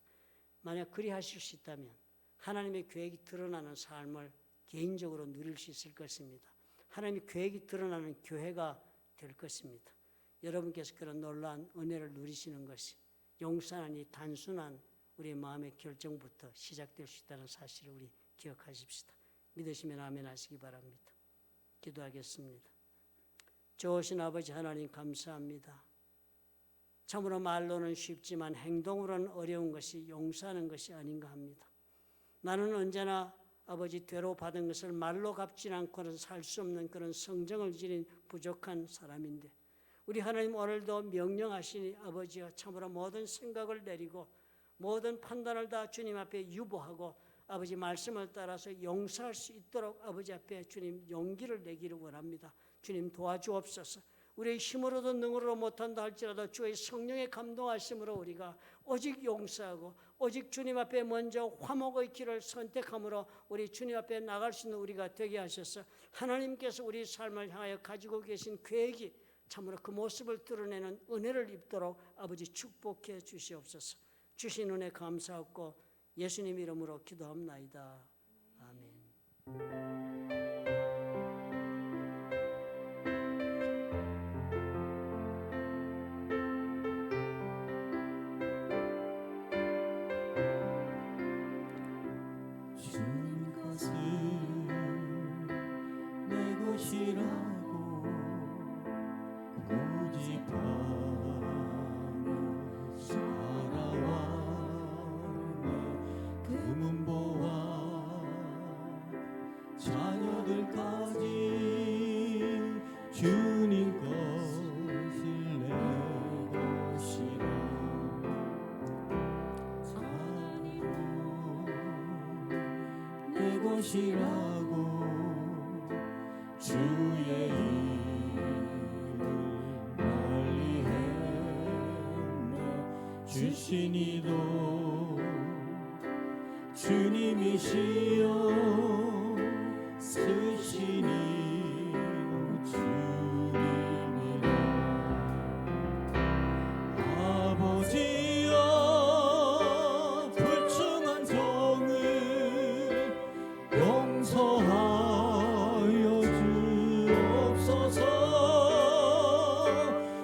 S2: 만약 그리하실 수 있다면 하나님의 계획이 드러나는 삶을 개인적으로 누릴 수 있을 것입니다. 하나님의 계획이 드러나는 교회가 될 것입니다. 여러분께서 그런 놀라운 은혜를 누리시는 것이 용서하는 이 단순한 우리 마음의 결정부터 시작될 수 있다는 사실을 우리 기억하십시다. 믿으시면 아멘 하시기 바랍니다. 기도하겠습니다. 좋으신 아버지 하나님 감사합니다. 참으로 말로는 쉽지만 행동으로는 어려운 것이 용서하는 것이 아닌가 합니다. 나는 언제나 아버지 되로 받은 것을 말로 갚지 않고는 살 수 없는 그런 성정을 지닌 부족한 사람인데 우리 하나님 오늘도 명령하시니 아버지여 참으로 모든 생각을 내리고 모든 판단을 다 주님 앞에 유보하고 아버지 말씀을 따라서 용서할 수 있도록 아버지 앞에 주님 용기를 내기를 원합니다. 주님 도와주옵소서. 우리의 힘으로도 능으로 못한다 할지라도 주의 성령의 감동하심으로 우리가 오직 용서하고 오직 주님 앞에 먼저 화목의 길을 선택함으로 우리 주님 앞에 나갈 수 있는 우리가 되게 하셔서 하나님께서 우리 삶을 향하여 가지고 계신 계획이 참으로 그 모습을 드러내는 은혜를 입도록 아버지 축복해 주시옵소서. 주신 은혜 감사하고 예수님 이름으로 기도합나이다. 아멘.
S1: 주님 것을 내 것이라고 고집하며 살아왔네. 그 문보와 자녀들까지 주님 것을 내 것이라 내 것이라고 주의 이름을 널리했네. 주신 이도 주님이시여 쓰신 이도 주님이라. 아버지여 불충한 종을 용서하여 주옵소서.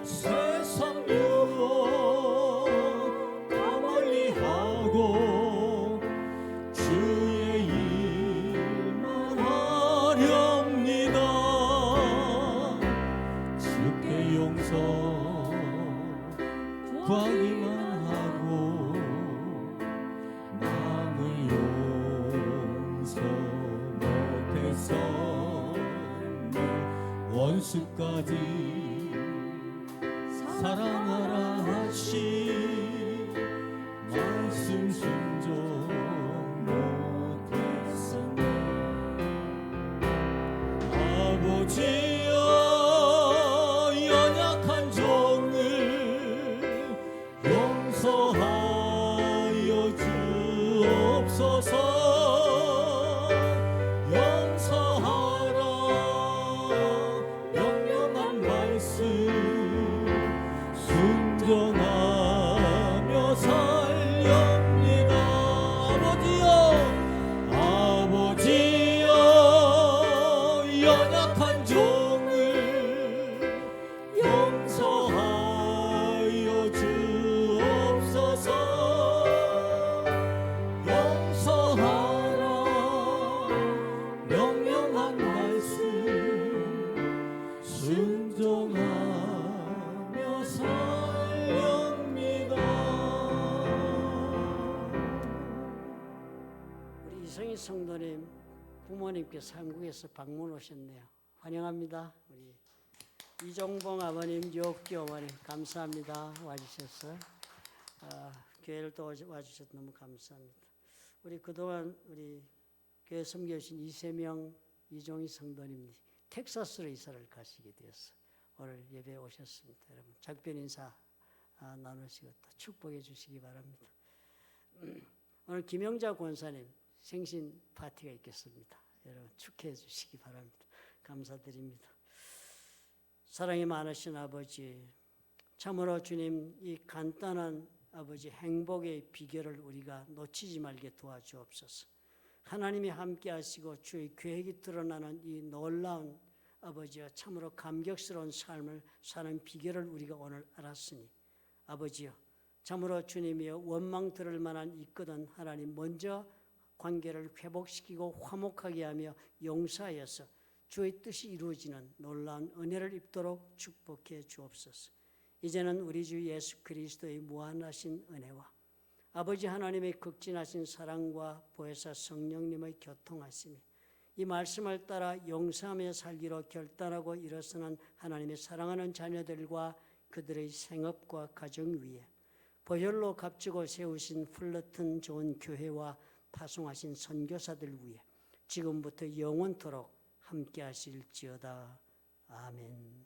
S1: 세상 유혹 다 멀리하고 주의 일만 하렵니다. 주께 용서 구하기만 하고 남을 용서 못했었네. 원수까지 사랑하라 하신 말씀 순종 못했었네. 아버지여 연약한 종을 용서하여 주옵소서. 용서하라 명령한 말씀 순종하며 살렵니다. 아버지여 연약한 종을 용서하여 주옵소서. 용서하라 명령한 말씀 순종하며 살렵니다.
S2: 우리 이성희 성도님 부모님께서 한국에서 방문 오셨네요. 환영합니다. 우리 이종봉 아버님, 유옥기 어머님 감사합니다. 와주셔서 교회를 또 와주셔서 너무 감사합니다. 우리 그동안 우리 교회 섬겨주신 이세명, 이종희 성도님 텍사스로 이사를 가시게 되었어. 오늘 예배에 오셨습니다. 여러분 작별 인사 나누시고 또 축복해 주시기 바랍니다. 오늘 김영자 권사님 생신 파티가 있겠습니다. 여러분 축하해 주시기 바랍니다. 감사드립니다. 사랑이 많으신 아버지, 참으로 주님 이 간단한 아버지 행복의 비결을 우리가 놓치지 말게 도와주옵소서. 하나님이 함께 하시고 주의 계획이 드러나는 이 놀라운 아버지와 참으로 감격스러운 삶을 사는 비결을 우리가 오늘 알았으니 아버지여 참으로 주님이여 원망 들을 만한 있거든 하나님 먼저 관계를 회복시키고 화목하게 하며 용서하여서 주의 뜻이 이루어지는 놀라운 은혜를 입도록 축복해 주옵소서. 이제는 우리 주 예수 그리스도의 무한하신 은혜와 아버지 하나님의 극진하신 사랑과 보혜사 성령님의 교통하심이 이 말씀을 따라 용서하며 살기로 결단하고 일어서는 하나님의 사랑하는 자녀들과 그들의 생업과 가정 위에 보혈로 값지고 세우신 풀러튼 좋은 교회와 파송하신 선교사들 위에 지금부터 영원토록 함께 하실지어다. 아멘.